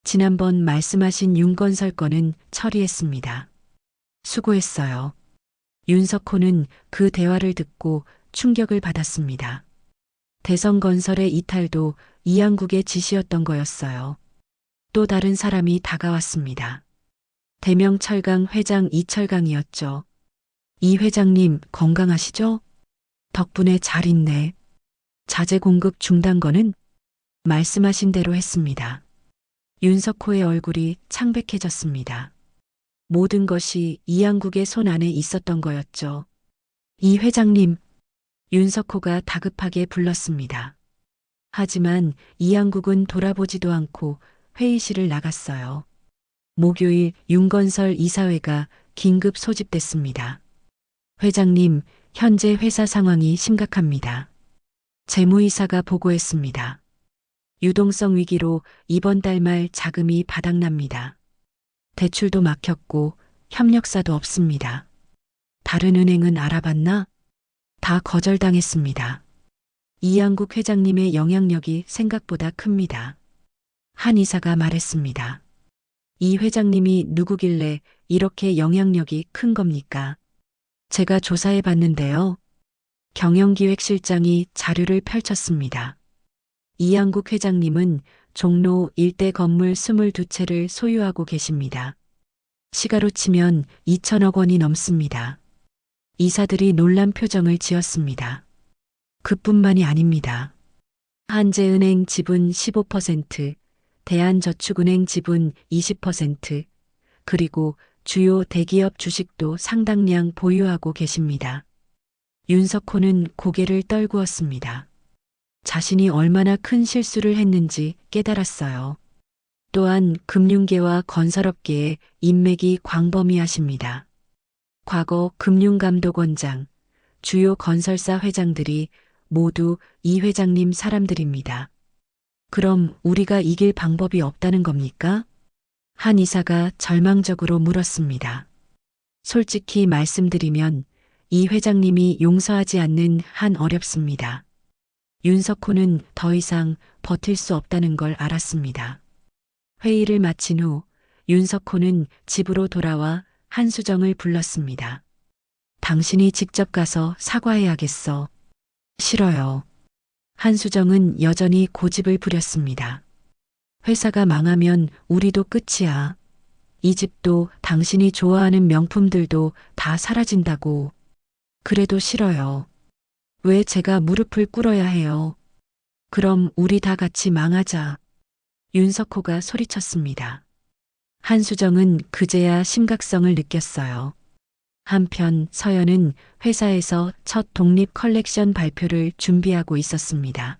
지난번 말씀하신 윤건설 건은 처리했습니다. 수고했어요. 윤석호는 그 대화를 듣고 충격을 받았습니다. 대성건설의 이탈도 이양국의 지시였던 거였어요. 또 다른 사람이 다가왔습니다. 대명철강 회장 이철강이었죠. 이 회장님 건강하시죠? 덕분에 잘 있네. 자재 공급 중단 거는 말씀하신 대로 했습니다. 윤석호의 얼굴이 창백해졌습니다. 모든 것이 이양국의 손 안에 있었던 거였죠. 이 회장님, 윤석호가 다급하게 불렀습니다. 하지만 이양국은 돌아보지도 않고 회의실을 나갔어요. 목요일 윤건설 이사회가 긴급 소집됐습니다. 회장님, 현재 회사 상황이 심각합니다. 재무이사가 보고했습니다. 유동성 위기로 이번 달 말 자금이 바닥납니다. 대출도 막혔고 협력사도 없습니다. 다른 은행은 알아봤나? 다 거절당했습니다. 이양국 회장님의 영향력이 생각보다 큽니다. 한 이사가 말했습니다. 이 회장님이 누구길래 이렇게 영향력이 큰 겁니까? 제가 조사해 봤는데요. 경영기획실장이 자료를 펼쳤습니다. 이양국 회장님은 종로 일대 건물 22채를 소유하고 계십니다. 시가로 치면 2천억 원이 넘습니다. 이사들이 놀란 표정을 지었습니다. 그뿐만이 아닙니다. 한재은행 지분 15%, 대한저축은행 지분 20%, 그리고 주요 대기업 주식도 상당량 보유하고 계십니다. 윤석호는 고개를 떨구었습니다. 자신이 얼마나 큰 실수를 했는지 깨달았어요. 또한 금융계와 건설업계의 인맥이 광범위하십니다. 과거 금융감독원장, 주요 건설사 회장들이 모두 이 회장님 사람들입니다. 그럼 우리가 이길 방법이 없다는 겁니까? 한 이사가 절망적으로 물었습니다. 솔직히 말씀드리면 이 회장님이 용서하지 않는 한 어렵습니다. 윤석호는 더 이상 버틸 수 없다는 걸 알았습니다. 회의를 마친 후 윤석호는 집으로 돌아와 한수정을 불렀습니다. 당신이 직접 가서 사과해야겠어. 싫어요. 한수정은 여전히 고집을 부렸습니다. 회사가 망하면 우리도 끝이야. 이 집도 당신이 좋아하는 명품들도 다 사라진다고. 그래도 싫어요. 왜 제가 무릎을 꿇어야 해요? 그럼 우리 다 같이 망하자. 윤석호가 소리쳤습니다. 한수정은 그제야 심각성을 느꼈어요. 한편 서연은 회사에서 첫 독립 컬렉션 발표를 준비하고 있었습니다.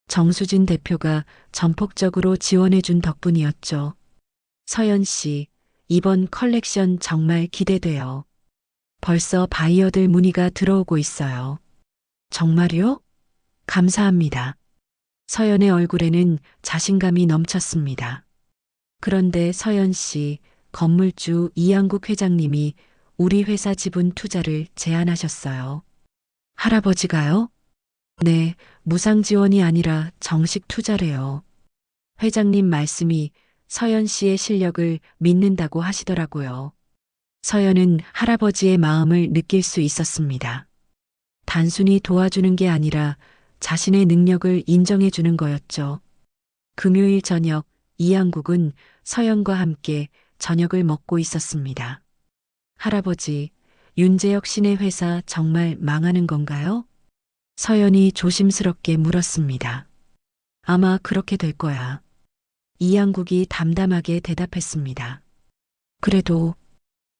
정수진 대표가 전폭적으로 지원해준 덕분이었죠. 서연 씨, 이번 컬렉션 정말 기대돼요. 벌써 바이어들 문의가 들어오고 있어요. 정말요? 감사합니다. 서연의 얼굴에는 자신감이 넘쳤습니다. 그런데 서연 씨, 건물주 이양국 회장님이 우리 회사 지분 투자를 제안하셨어요. 할아버지가요? 네, 무상 지원이 아니라 정식 투자래요. 회장님 말씀이 서연 씨의 실력을 믿는다고 하시더라고요. 서연은 할아버지의 마음을 느낄 수 있었습니다. 단순히 도와주는 게 아니라 자신의 능력을 인정해 주는 거였죠. 금요일 저녁 이양국은 서연과 함께 저녁을 먹고 있었습니다. 할아버지, 윤재혁 씨네 회사 정말 망하는 건가요? 서연이 조심스럽게 물었습니다. 아마 그렇게 될 거야. 이양국이 담담하게 대답했습니다. 그래도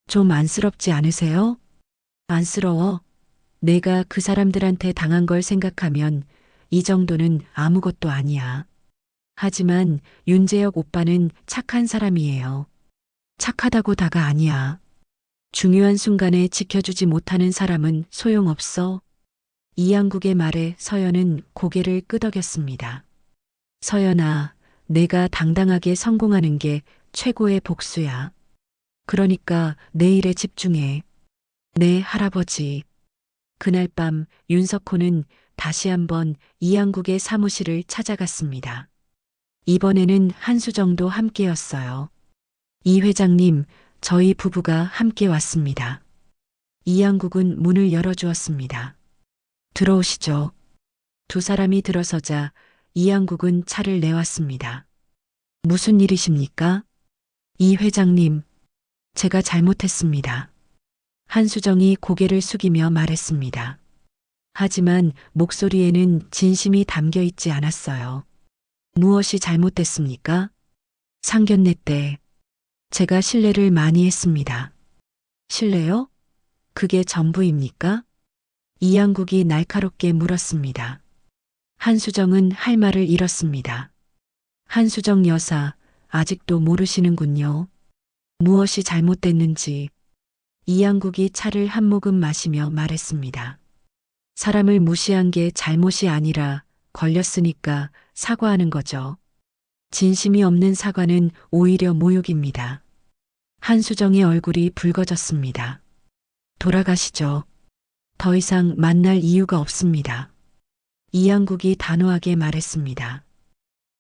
좀 안쓰럽지 않으세요? 안쓰러워. 내가 그 사람들한테 당한 걸 생각하면 이 정도는 아무것도 아니야. 하지만 윤재혁 오빠는 착한 사람이에요. 착하다고 다가 아니야. 중요한 순간에 지켜주지 못하는 사람은 소용없어. 이양국의 말에 서연은 고개를 끄덕였습니다. 서연아, 내가 당당하게 성공하는 게 최고의 복수야. 그러니까 내 일에 집중해. 네, 할아버지. 그날 밤 윤석호는 다시 한번 이양국의 사무실을 찾아갔습니다. 이번에는 한수정도 함께였어요. 이 회장님, 저희 부부가 함께 왔습니다. 이양국은 문을 열어주었습니다. 들어오시죠. 두 사람이 들어서자 이양국은 차를 내왔습니다. 무슨 일이십니까? 이 회장님, 제가 잘못했습니다. 한수정이 고개를 숙이며 말했습니다. 하지만 목소리에는 진심이 담겨 있지 않았어요. 무엇이 잘못됐습니까? 상견례 때 제가 실례를 많이 했습니다. 실례요? 그게 전부입니까? 이양국이 날카롭게 물었습니다. 한수정은 할 말을 잃었습니다. 한수정 여사, 아직도 모르시는군요. 무엇이 잘못됐는지. 이양국이 차를 한 모금 마시며 말했습니다. 사람을 무시한 게 잘못이 아니라 걸렸으니까 사과하는 거죠. 진심이 없는 사과는 오히려 모욕입니다. 한수정의 얼굴이 붉어졌습니다. 돌아가시죠. 더 이상 만날 이유가 없습니다. 이양국이 단호하게 말했습니다.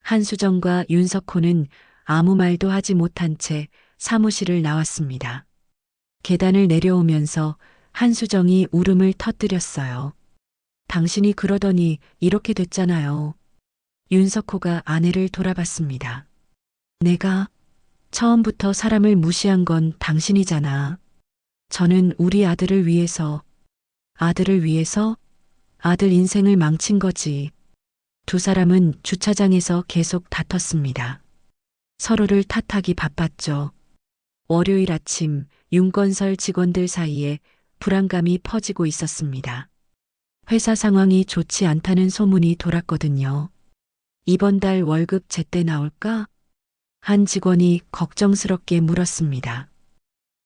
한수정과 윤석호는 아무 말도 하지 못한 채 사무실을 나왔습니다. 계단을 내려오면서 한수정이 울음을 터뜨렸어요. 당신이 그러더니 이렇게 됐잖아요. 윤석호가 아내를 돌아봤습니다. 내가 처음부터 사람을 무시한 건 당신이잖아. 저는 우리 아들을 위해서, 아들 인생을 망친 거지. 두 사람은 주차장에서 계속 다퉜습니다. 서로를 탓하기 바빴죠. 월요일 아침 윤건설 직원들 사이에 불안감이 퍼지고 있었습니다. 회사 상황이 좋지 않다는 소문이 돌았거든요. 이번 달 월급 제때 나올까? 한 직원이 걱정스럽게 물었습니다.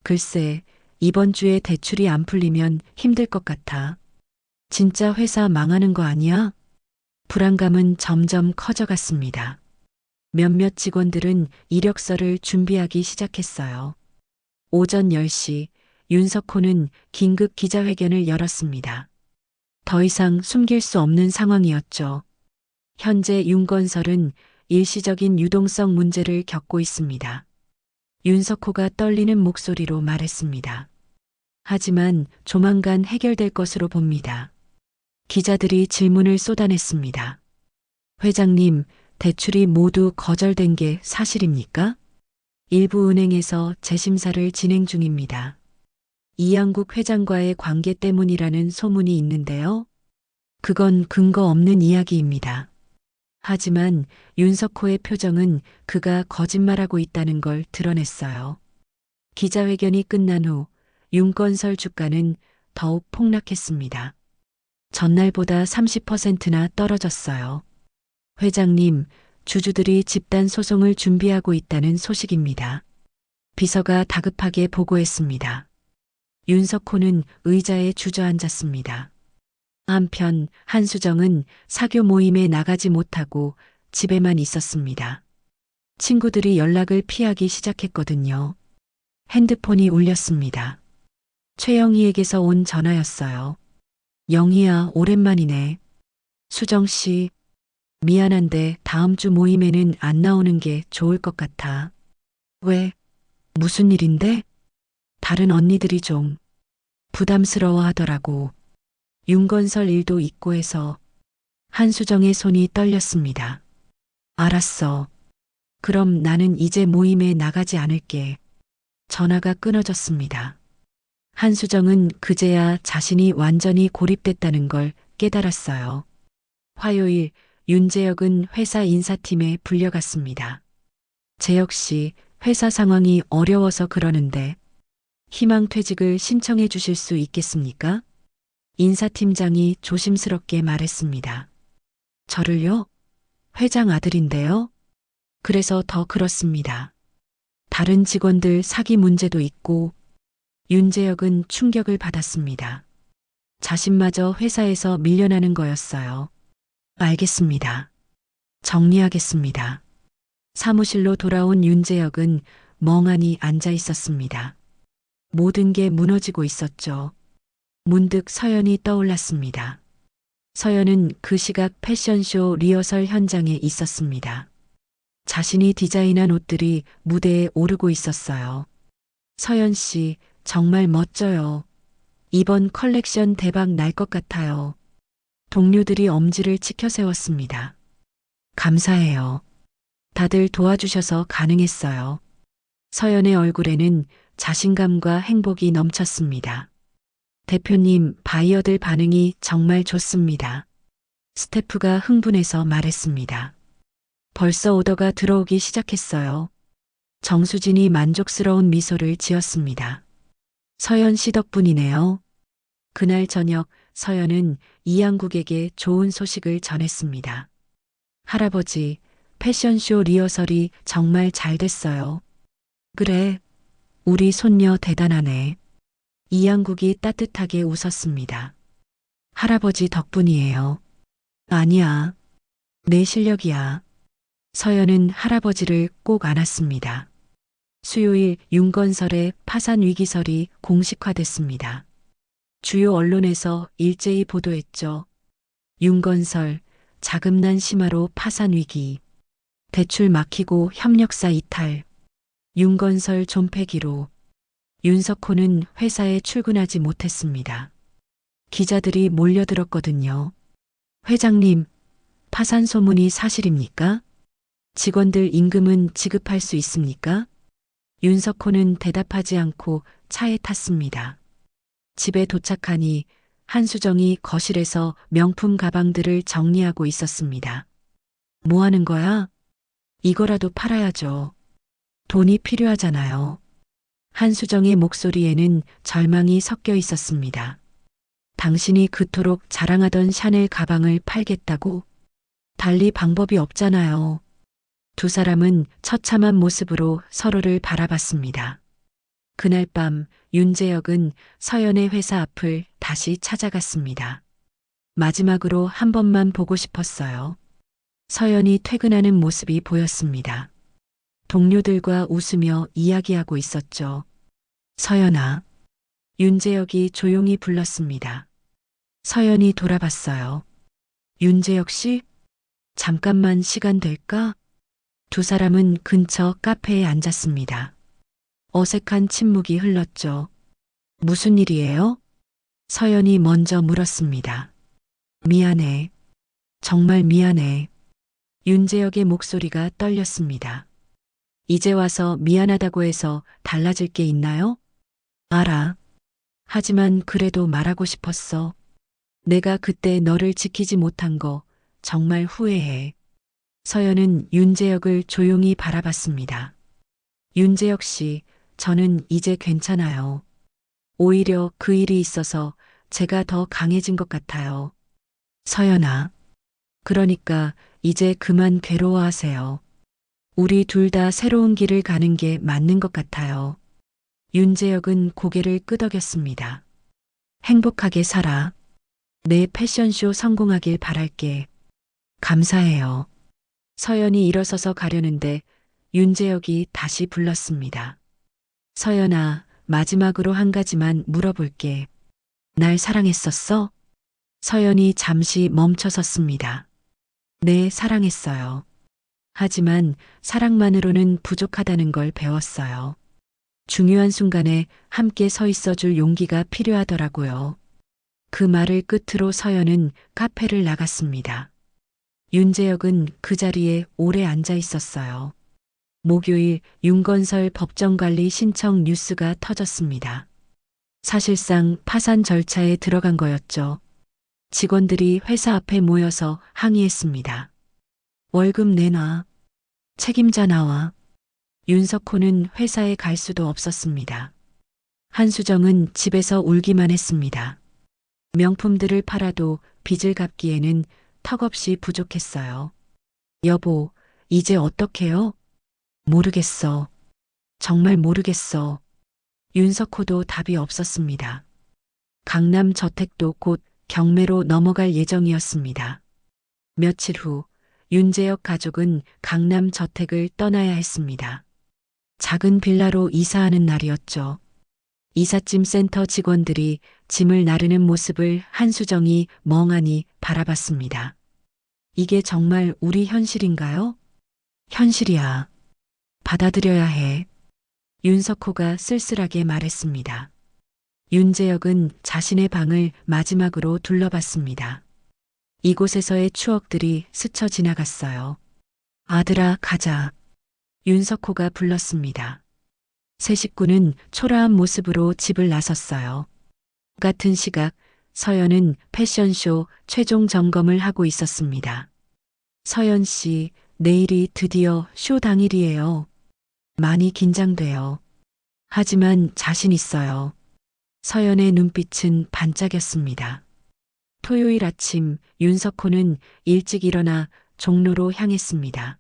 글쎄, 이번 주에 대출이 안 풀리면 힘들 것 같아. 진짜 회사 망하는 거 아니야? 불안감은 점점 커져갔습니다. 몇몇 직원들은 이력서를 준비하기 시작했어요. 오전 10시 윤석호는 긴급 기자회견을 열었습니다. 더 이상 숨길 수 없는 상황이었죠. 현재 윤건설은 일시적인 유동성 문제를 겪고 있습니다. 윤석호가 떨리는 목소리로 말했습니다. 하지만 조만간 해결될 것으로 봅니다. 기자들이 질문을 쏟아냈습니다. 회장님, 대출이 모두 거절된 게 사실입니까? 일부 은행에서 재심사를 진행 중입니다. 이양국 회장과의 관계 때문이라는 소문이 있는데요. 그건 근거 없는 이야기입니다. 하지만 윤석호의 표정은 그가 거짓말하고 있다는 걸 드러냈어요. 기자회견이 끝난 후 윤건설 주가는 더욱 폭락했습니다. 전날보다 30%나 떨어졌어요. 회장님, 주주들이 집단 소송을 준비하고 있다는 소식입니다. 비서가 다급하게 보고했습니다. 윤석호는 의자에 주저앉았습니다. 한편 한수정은 사교 모임에 나가지 못하고 집에만 있었습니다. 친구들이 연락을 피하기 시작했거든요. 핸드폰이 울렸습니다. 최영희에게서 온 전화였어요. 영희야, 오랜만이네. 수정씨, 미안한데 다음 주 모임에는 안 나오는 게 좋을 것 같아. 왜? 무슨 일인데? 다른 언니들이 좀 부담스러워 하더라고. 윤건설 일도 있고 해서. 한수정의 손이 떨렸습니다. 알았어. 그럼 나는 이제 모임에 나가지 않을게. 전화가 끊어졌습니다. 한수정은 그제야 자신이 완전히 고립됐다는 걸 깨달았어요. 화요일 윤재혁은 회사 인사팀에 불려갔습니다. 재혁 씨, 회사 상황이 어려워서 그러는데 희망퇴직을 신청해 주실 수 있겠습니까? 인사팀장이 조심스럽게 말했습니다. 저를요? 회장 아들인데요? 그래서 더 그렇습니다. 다른 직원들 사기 문제도 있고. 윤재혁은 충격을 받았습니다. 자신마저 회사에서 밀려나는 거였어요. 알겠습니다. 정리하겠습니다. 사무실로 돌아온 윤재혁은 멍하니 앉아 있었습니다. 모든 게 무너지고 있었죠. 문득 서연이 떠올랐습니다. 서연은 그 시각 패션쇼 리허설 현장에 있었습니다. 자신이 디자인한 옷들이 무대에 오르고 있었어요. 서연 씨, 정말 멋져요. 이번 컬렉션 대박 날 것 같아요. 동료들이 엄지를 치켜 세웠습니다. 감사해요. 다들 도와주셔서 가능했어요. 서연의 얼굴에는 자신감과 행복이 넘쳤습니다. 대표님, 바이어들 반응이 정말 좋습니다. 스태프가 흥분해서 말했습니다. 벌써 오더가 들어오기 시작했어요. 정수진이 만족스러운 미소를 지었습니다. 서연 씨 덕분이네요. 그날 저녁 서연은 이양국에게 좋은 소식을 전했습니다. 할아버지, 패션쇼 리허설이 정말 잘 됐어요. 그래, 우리 손녀 대단하네. 이양국이 따뜻하게 웃었습니다. 할아버지 덕분이에요. 아니야, 내 실력이야. 서연은 할아버지를 꼭 안았습니다. 수요일 윤건설의 파산 위기설이 공식화됐습니다. 주요 언론에서 일제히 보도했죠. 윤건설, 자금난 심화로 파산 위기. 대출 막히고 협력사 이탈. 윤건설 존폐 기로. 윤석호는 회사에 출근하지 못했습니다. 기자들이 몰려들었거든요. 회장님, 파산 소문이 사실입니까? 직원들 임금은 지급할 수 있습니까? 윤석호는 대답하지 않고 차에 탔습니다. 집에 도착하니 한수정이 거실에서 명품 가방들을 정리하고 있었습니다. 뭐 하는 거야? 이거라도 팔아야죠. 돈이 필요하잖아요. 한수정의 목소리에는 절망이 섞여 있었습니다. 당신이 그토록 자랑하던 샤넬 가방을 팔겠다고? 달리 방법이 없잖아요. 두 사람은 처참한 모습으로 서로를 바라봤습니다. 그날 밤 윤재혁은 서연의 회사 앞을 다시 찾아갔습니다. 마지막으로 한 번만 보고 싶었어요. 서연이 퇴근하는 모습이 보였습니다. 동료들과 웃으며 이야기하고 있었죠. 서연아. 윤재혁이 조용히 불렀습니다. 서연이 돌아봤어요. 윤재혁 씨? 잠깐만 시간 될까? 두 사람은 근처 카페에 앉았습니다. 어색한 침묵이 흘렀죠. 무슨 일이에요? 서연이 먼저 물었습니다. 미안해. 정말 미안해. 윤재혁의 목소리가 떨렸습니다. 이제 와서 미안하다고 해서 달라질 게 있나요? 알아. 하지만 그래도 말하고 싶었어. 내가 그때 너를 지키지 못한 거 정말 후회해. 서연은 윤재혁을 조용히 바라봤습니다. 윤재혁 씨, 저는 이제 괜찮아요. 오히려 그 일이 있어서 제가 더 강해진 것 같아요. 서연아. 그러니까 이제 그만 괴로워하세요. 우리 둘 다 새로운 길을 가는 게 맞는 것 같아요. 윤재혁은 고개를 끄덕였습니다. 행복하게 살아. 내 패션쇼 성공하길 바랄게. 감사해요. 서연이 일어서서 가려는데 윤재혁이 다시 불렀습니다. 서연아, 마지막으로 한 가지만 물어볼게. 날 사랑했었어? 서연이 잠시 멈춰섰습니다. 네, 사랑했어요. 하지만 사랑만으로는 부족하다는 걸 배웠어요. 중요한 순간에 함께 서 있어 줄 용기가 필요하더라고요. 그 말을 끝으로 서연은 카페를 나갔습니다. 윤재혁은 그 자리에 오래 앉아 있었어요. 목요일 윤건설 법정관리 신청 뉴스가 터졌습니다. 사실상 파산 절차에 들어간 거였죠. 직원들이 회사 앞에 모여서 항의했습니다. 월급 내놔. 책임자 나와. 윤석호는 회사에 갈 수도 없었습니다. 한수정은 집에서 울기만 했습니다. 명품들을 팔아도 빚을 갚기에는 턱없이 부족했어요. 여보, 이제 어떡해요? 모르겠어. 정말 모르겠어. 윤석호도 답이 없었습니다. 강남 저택도 곧 경매로 넘어갈 예정이었습니다. 며칠 후 윤재혁 가족은 강남 저택을 떠나야 했습니다. 작은 빌라로 이사하는 날이었죠. 이삿짐 센터 직원들이 짐을 나르는 모습을 한수정이 멍하니 바라봤습니다. 이게 정말 우리 현실인가요? 현실이야. 받아들여야 해. 윤석호가 쓸쓸하게 말했습니다. 윤재혁은 자신의 방을 마지막으로 둘러봤습니다. 이곳에서의 추억들이 스쳐 지나갔어요. 아들아, 가자. 윤석호가 불렀습니다. 세 식구는 초라한 모습으로 집을 나섰어요. 같은 시각 서연은 패션쇼 최종 점검을 하고 있었습니다. 서연 씨, 내일이 드디어 쇼 당일이에요. 많이 긴장돼요. 하지만 자신 있어요. 서연의 눈빛은 반짝였습니다. 토요일 아침 윤석호는 일찍 일어나 종로로 향했습니다.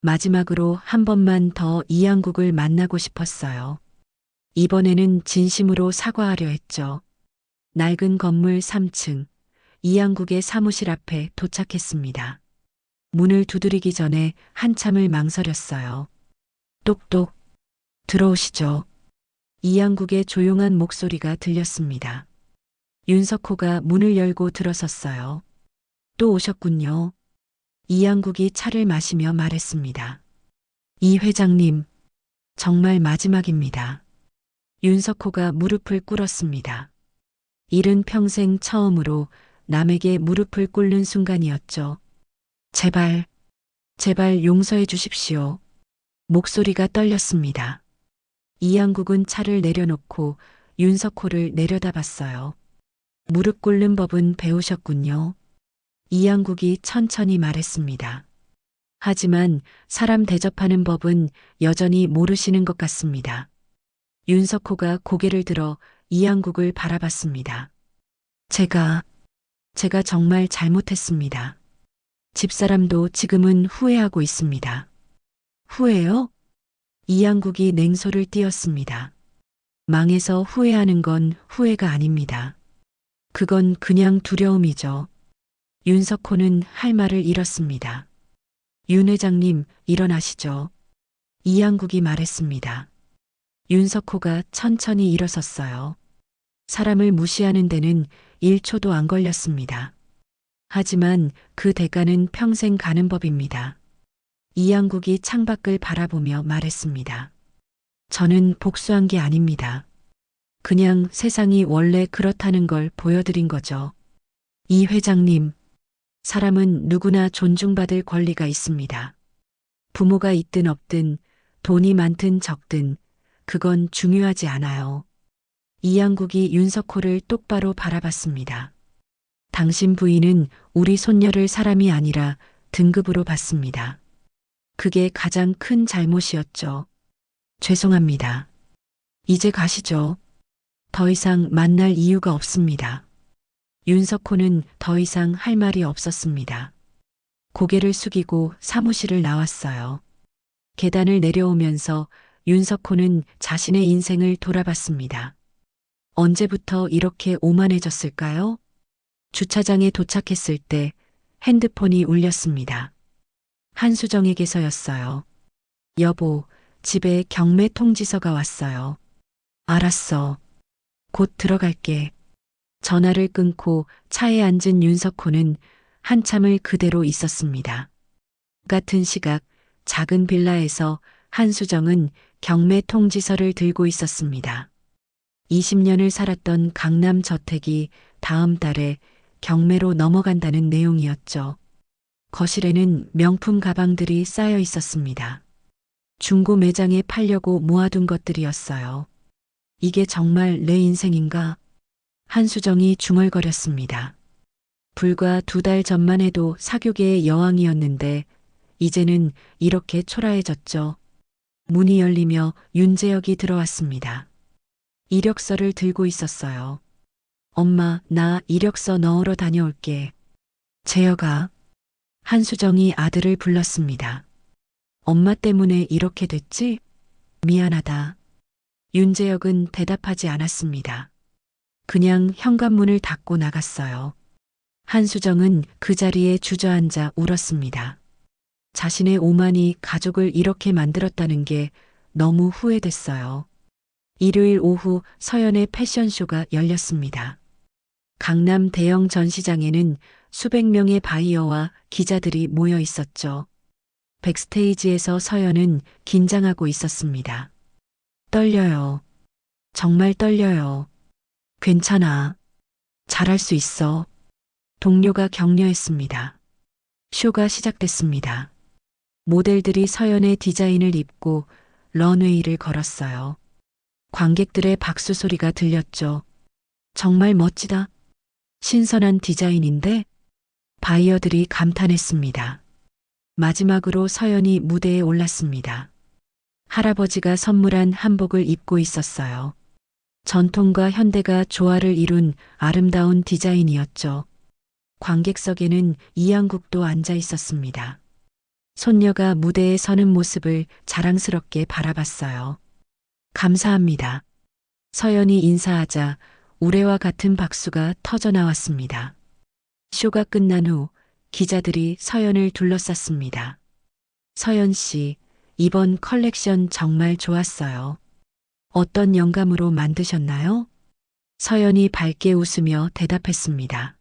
마지막으로 한 번만 더 이양국을 만나고 싶었어요. 이번에는 진심으로 사과하려 했죠. 낡은 건물 3층 이양국의 사무실 앞에 도착했습니다. 문을 두드리기 전에 한참을 망설였어요. 똑똑. 들어오시죠. 이양국의 조용한 목소리가 들렸습니다. 윤석호가 문을 열고 들어섰어요. 또 오셨군요. 이양국이 차를 마시며 말했습니다. 이 회장님, 정말 마지막입니다. 윤석호가 무릎을 꿇었습니다. 일은 평생 처음으로 남에게 무릎을 꿇는 순간이었죠. 제발, 제발 용서해 주십시오. 목소리가 떨렸습니다. 이양국은 차를 내려놓고 윤석호를 내려다봤어요. 무릎 꿇는 법은 배우셨군요. 이양국이 천천히 말했습니다. 하지만 사람 대접하는 법은 여전히 모르시는 것 같습니다. 윤석호가 고개를 들어 이양국을 바라봤습니다. 제가 정말 잘못했습니다. 집사람도 지금은 후회하고 있습니다. 후회요? 이양국이 냉소를 띄었습니다. 망해서 후회하는 건 후회가 아닙니다. 그건 그냥 두려움이죠. 윤석호는 할 말을 잃었습니다. 윤 회장님, 일어나시죠. 이양국이 말했습니다. 윤석호가 천천히 일어섰어요. 사람을 무시하는 데는 1초도 안 걸렸습니다. 하지만 그 대가는 평생 가는 법입니다. 이양국이 창밖을 바라보며 말했습니다. 저는 복수한 게 아닙니다. 그냥 세상이 원래 그렇다는 걸 보여드린 거죠. 이 회장님, 사람은 누구나 존중받을 권리가 있습니다. 부모가 있든 없든 돈이 많든 적든 그건 중요하지 않아요. 이양국이 윤석호를 똑바로 바라봤습니다. 당신 부인은 우리 손녀를 사람이 아니라 등급으로 봤습니다. 그게 가장 큰 잘못이었죠. 죄송합니다. 이제 가시죠. 더 이상 만날 이유가 없습니다. 윤석호는 더 이상 할 말이 없었습니다. 고개를 숙이고 사무실을 나왔어요. 계단을 내려오면서 윤석호는 자신의 인생을 돌아봤습니다. 언제부터 이렇게 오만해졌을까요? 주차장에 도착했을 때 핸드폰이 울렸습니다. 한수정에게서였어요. 여보, 집에 경매 통지서가 왔어요. 알았어. 곧 들어갈게. 전화를 끊고 차에 앉은 윤석호는 한참을 그대로 있었습니다. 같은 시각 작은 빌라에서 한수정은 경매 통지서를 들고 있었습니다. 20년을 살았던 강남 저택이 다음 달에 경매로 넘어간다는 내용이었죠. 거실에는 명품 가방들이 쌓여 있었습니다. 중고 매장에 팔려고 모아둔 것들이었어요. 이게 정말 내 인생인가? 한수정이 중얼거렸습니다. 불과 2달 전만 해도 사교계의 여왕이었는데 이제는 이렇게 초라해졌죠. 문이 열리며 윤재혁이 들어왔습니다. 이력서를 들고 있었어요. 엄마, 나 이력서 넣으러 다녀올게. 재혁아. 한수정이 아들을 불렀습니다. 엄마 때문에 이렇게 됐지? 미안하다. 윤재혁은 대답하지 않았습니다. 그냥 현관문을 닫고 나갔어요. 한수정은 그 자리에 주저앉아 울었습니다. 자신의 오만이 가족을 이렇게 만들었다는 게 너무 후회됐어요. 일요일 오후 서연의 패션쇼가 열렸습니다. 강남 대형 전시장에는 수백 명의 바이어와 기자들이 모여 있었죠. 백스테이지에서 서연은 긴장하고 있었습니다. 떨려요. 정말 떨려요. 괜찮아. 잘할 수 있어. 동료가 격려했습니다. 쇼가 시작됐습니다. 모델들이 서연의 디자인을 입고 런웨이를 걸었어요. 관객들의 박수 소리가 들렸죠. 정말 멋지다. 신선한 디자인인데? 바이어들이 감탄했습니다. 마지막으로 서연이 무대에 올랐습니다. 할아버지가 선물한 한복을 입고 있었어요. 전통과 현대가 조화를 이룬 아름다운 디자인이었죠. 관객석에는 이양국도 앉아 있었습니다. 손녀가 무대에 서는 모습을 자랑스럽게 바라봤어요. 감사합니다. 서연이 인사하자 우레와 같은 박수가 터져 나왔습니다. 쇼가 끝난 후 기자들이 서연을 둘러쌌습니다. 서연 씨, 이번 컬렉션 정말 좋았어요. 어떤 영감으로 만드셨나요? 서연이 밝게 웃으며 대답했습니다.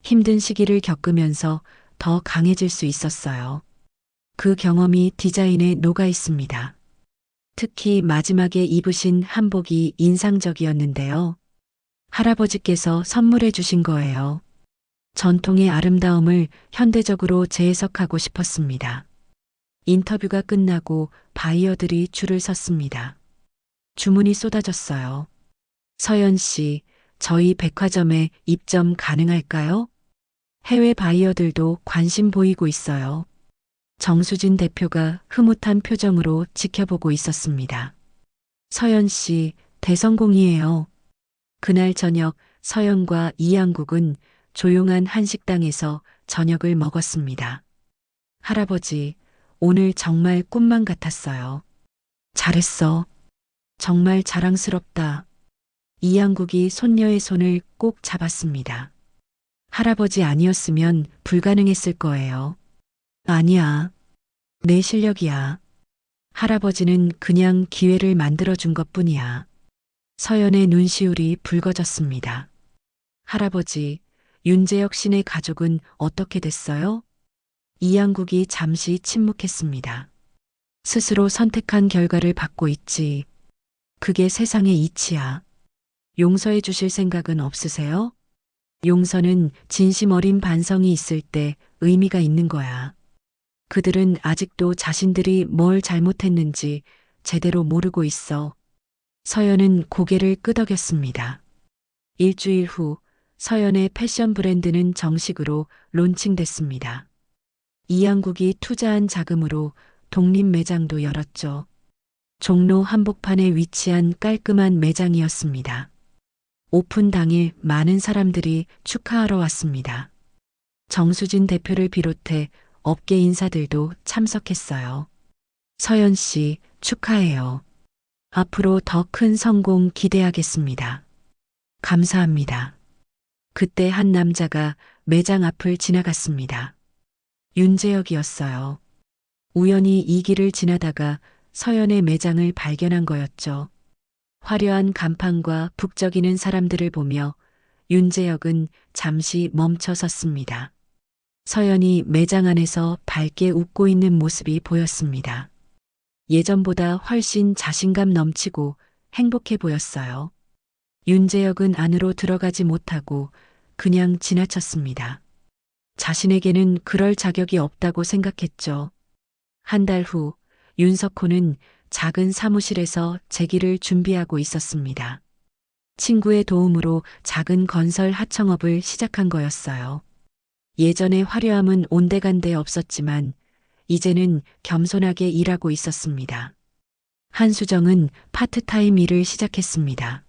힘든 시기를 겪으면서 더 강해질 수 있었어요. 그 경험이 디자인에 녹아 있습니다. 특히 마지막에 입으신 한복이 인상적이었는데요. 할아버지께서 선물해 주신 거예요. 전통의 아름다움을 현대적으로 재해석하고 싶었습니다. 인터뷰가 끝나고 바이어들이 줄을 섰습니다. 주문이 쏟아졌어요. 서연 씨, 저희 백화점에 입점 가능할까요? 해외 바이어들도 관심 보이고 있어요. 정수진 대표가 흐뭇한 표정으로 지켜보고 있었습니다. 서연 씨, 대성공이에요. 그날 저녁 서연과 이양국은 조용한 한식당에서 저녁을 먹었습니다. 할아버지, 오늘 정말 꿈만 같았어요. 잘했어. 정말 자랑스럽다. 이양국이 손녀의 손을 꼭 잡았습니다. 할아버지 아니었으면 불가능했을 거예요. 아니야. 내 실력이야. 할아버지는 그냥 기회를 만들어준 것뿐이야. 서연의 눈시울이 붉어졌습니다. 할아버지, 윤재혁 씨네 가족은 어떻게 됐어요? 이양국이 잠시 침묵했습니다. 스스로 선택한 결과를 받고 있지. 그게 세상의 이치야. 용서해 주실 생각은 없으세요? 용서는 진심 어린 반성이 있을 때 의미가 있는 거야. 그들은 아직도 자신들이 뭘 잘못했는지 제대로 모르고 있어. 서연은 고개를 끄덕였습니다. 일주일 후 서연의 패션 브랜드는 정식으로 론칭됐습니다. 이양국이 투자한 자금으로 독립 매장도 열었죠. 종로 한복판에 위치한 깔끔한 매장이었습니다. 오픈 당일 많은 사람들이 축하하러 왔습니다. 정수진 대표를 비롯해 업계 인사들도 참석했어요. 서연 씨, 축하해요. 앞으로 더 큰 성공 기대하겠습니다. 감사합니다. 그때 한 남자가 매장 앞을 지나갔습니다. 윤재혁이었어요. 우연히 이 길을 지나다가 서연의 매장을 발견한 거였죠. 화려한 간판과 북적이는 사람들을 보며 윤재혁은 잠시 멈춰 섰습니다. 서연이 매장 안에서 밝게 웃고 있는 모습이 보였습니다. 예전보다 훨씬 자신감 넘치고 행복해 보였어요. 윤재혁은 안으로 들어가지 못하고 그냥 지나쳤습니다. 자신에게는 그럴 자격이 없다고 생각했죠. 한 달 후 윤석호는 작은 사무실에서 재기를 준비하고 있었습니다. 친구의 도움으로 작은 건설 하청업을 시작한 거였어요. 예전의 화려함은 온데간데 없었지만 이제는 겸손하게 일하고 있었습니다. 한수정은 파트타임 일을 시작했습니다.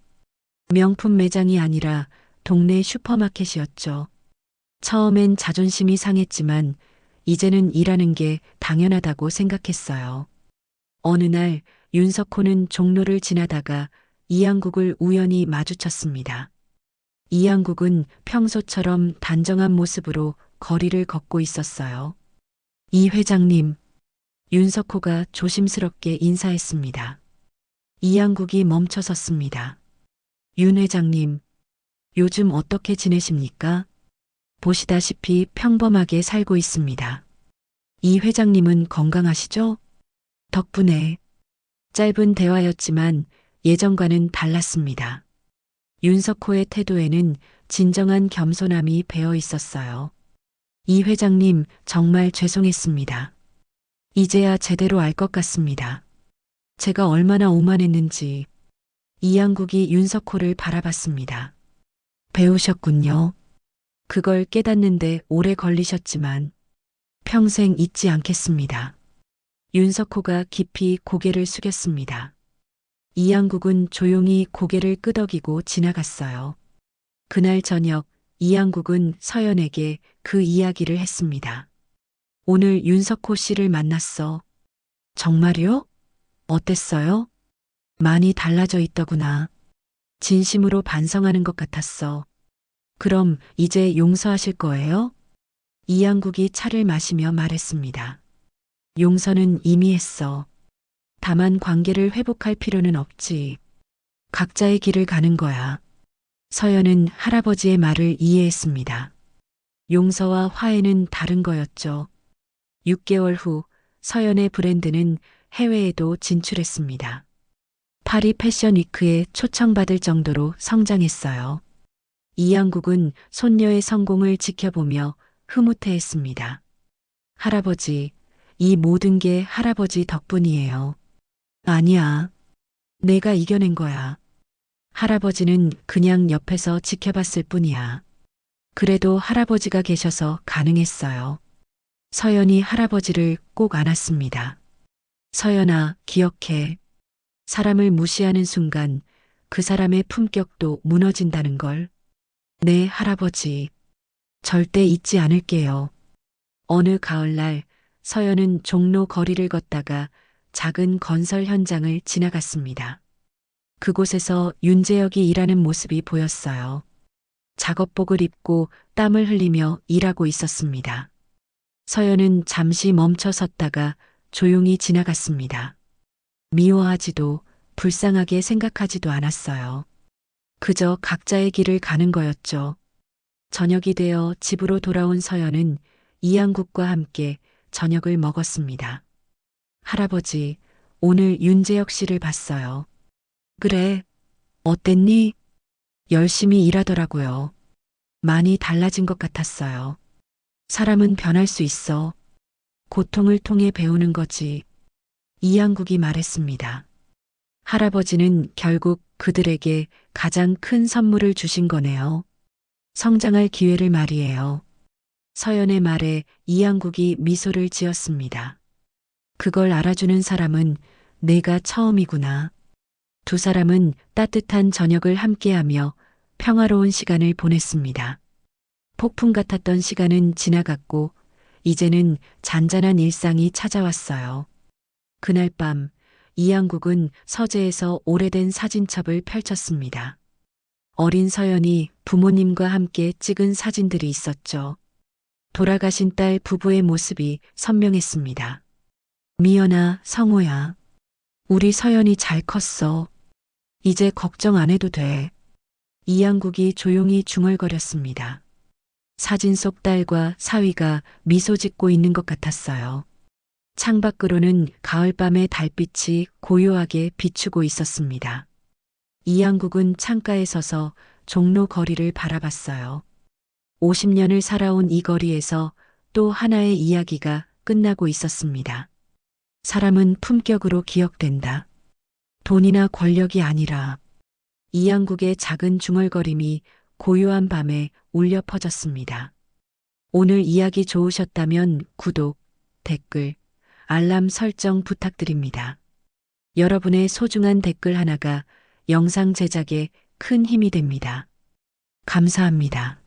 명품 매장이 아니라 동네 슈퍼마켓이었죠. 처음엔 자존심이 상했지만 이제는 일하는 게 당연하다고 생각했어요. 어느 날 윤석호는 종로를 지나다가 이양국을 우연히 마주쳤습니다. 이양국은 평소처럼 단정한 모습으로 거리를 걷고 있었어요. 이 회장님, 윤석호가 조심스럽게 인사했습니다. 이양국이 멈춰 섰습니다. 윤 회장님, 요즘 어떻게 지내십니까? 보시다시피 평범하게 살고 있습니다. 이 회장님은 건강하시죠? 덕분에. 짧은 대화였지만 예전과는 달랐습니다. 윤석호의 태도에는 진정한 겸손함이 배어 있었어요. 이 회장님 정말 죄송했습니다. 이제야 제대로 알 것 같습니다. 제가 얼마나 오만했는지. 이양국이 윤석호를 바라봤습니다. 배우셨군요. 그걸 깨닫는데 오래 걸리셨지만 평생 잊지 않겠습니다. 윤석호가 깊이 고개를 숙였습니다. 이양국은 조용히 고개를 끄덕이고 지나갔어요. 그날 저녁 이양국은 서연에게 그 이야기를 했습니다. 오늘 윤석호 씨를 만났어. 정말요? 어땠어요? 많이 달라져 있더구나. 진심으로 반성하는 것 같았어. 그럼 이제 용서하실 거예요? 이양국이 차를 마시며 말했습니다. 용서는 이미 했어. 다만 관계를 회복할 필요는 없지. 각자의 길을 가는 거야. 서연은 할아버지의 말을 이해했습니다. 용서와 화해는 다른 거였죠. 6개월 후 서연의 브랜드는 해외에도 진출했습니다. 파리 패션 위크에 초청받을 정도로 성장했어요. 이양국은 손녀의 성공을 지켜보며 흐뭇해했습니다. 할아버지, 이 모든 게 할아버지 덕분이에요. 아니야. 내가 이겨낸 거야. 할아버지는 그냥 옆에서 지켜봤을 뿐이야. 그래도 할아버지가 계셔서 가능했어요. 서연이 할아버지를 꼭 안았습니다. 서연아, 기억해. 사람을 무시하는 순간 그 사람의 품격도 무너진다는 걸. 네, 할아버지. 절대 잊지 않을게요. 어느 가을날 서연은 종로 거리를 걷다가 작은 건설 현장을 지나갔습니다. 그곳에서 윤재혁이 일하는 모습이 보였어요. 작업복을 입고 땀을 흘리며 일하고 있었습니다. 서연은 잠시 멈춰 섰다가 조용히 지나갔습니다. 미워하지도 불쌍하게 생각하지도 않았어요. 그저 각자의 길을 가는 거였죠. 저녁이 되어 집으로 돌아온 서연은 이양국과 함께 저녁을 먹었습니다. 할아버지, 오늘 윤재혁 씨를 봤어요. 그래, 어땠니? 열심히 일하더라고요. 많이 달라진 것 같았어요. 사람은 변할 수 있어. 고통을 통해 배우는 거지. 이양국이 말했습니다. 할아버지는 결국 그들에게 가장 큰 선물을 주신 거네요. 성장할 기회를 말이에요. 서연의 말에 이양국이 미소를 지었습니다. 그걸 알아주는 사람은 내가 처음이구나. 두 사람은 따뜻한 저녁을 함께하며 평화로운 시간을 보냈습니다. 폭풍 같았던 시간은 지나갔고 이제는 잔잔한 일상이 찾아왔어요. 그날 밤 이양국은 서재에서 오래된 사진첩을 펼쳤습니다. 어린 서연이 부모님과 함께 찍은 사진들이 있었죠. 돌아가신 딸 부부의 모습이 선명했습니다. 미연아, 성호야. 우리 서연이 잘 컸어. 이제 걱정 안 해도 돼. 이양국이 조용히 중얼거렸습니다. 사진 속 딸과 사위가 미소 짓고 있는 것 같았어요. 창밖으로는 가을밤의 달빛이 고요하게 비추고 있었습니다. 이양국은 창가에 서서 종로 거리를 바라봤어요. 50년을 살아온 이 거리에서 또 하나의 이야기가 끝나고 있었습니다. 사람은 품격으로 기억된다. 돈이나 권력이 아니라. 이양국의 작은 중얼거림이 고요한 밤에 울려 퍼졌습니다. 오늘 이야기 좋으셨다면 구독, 댓글, 알람 설정 부탁드립니다. 여러분의 소중한 댓글 하나가 영상 제작에 큰 힘이 됩니다. 감사합니다.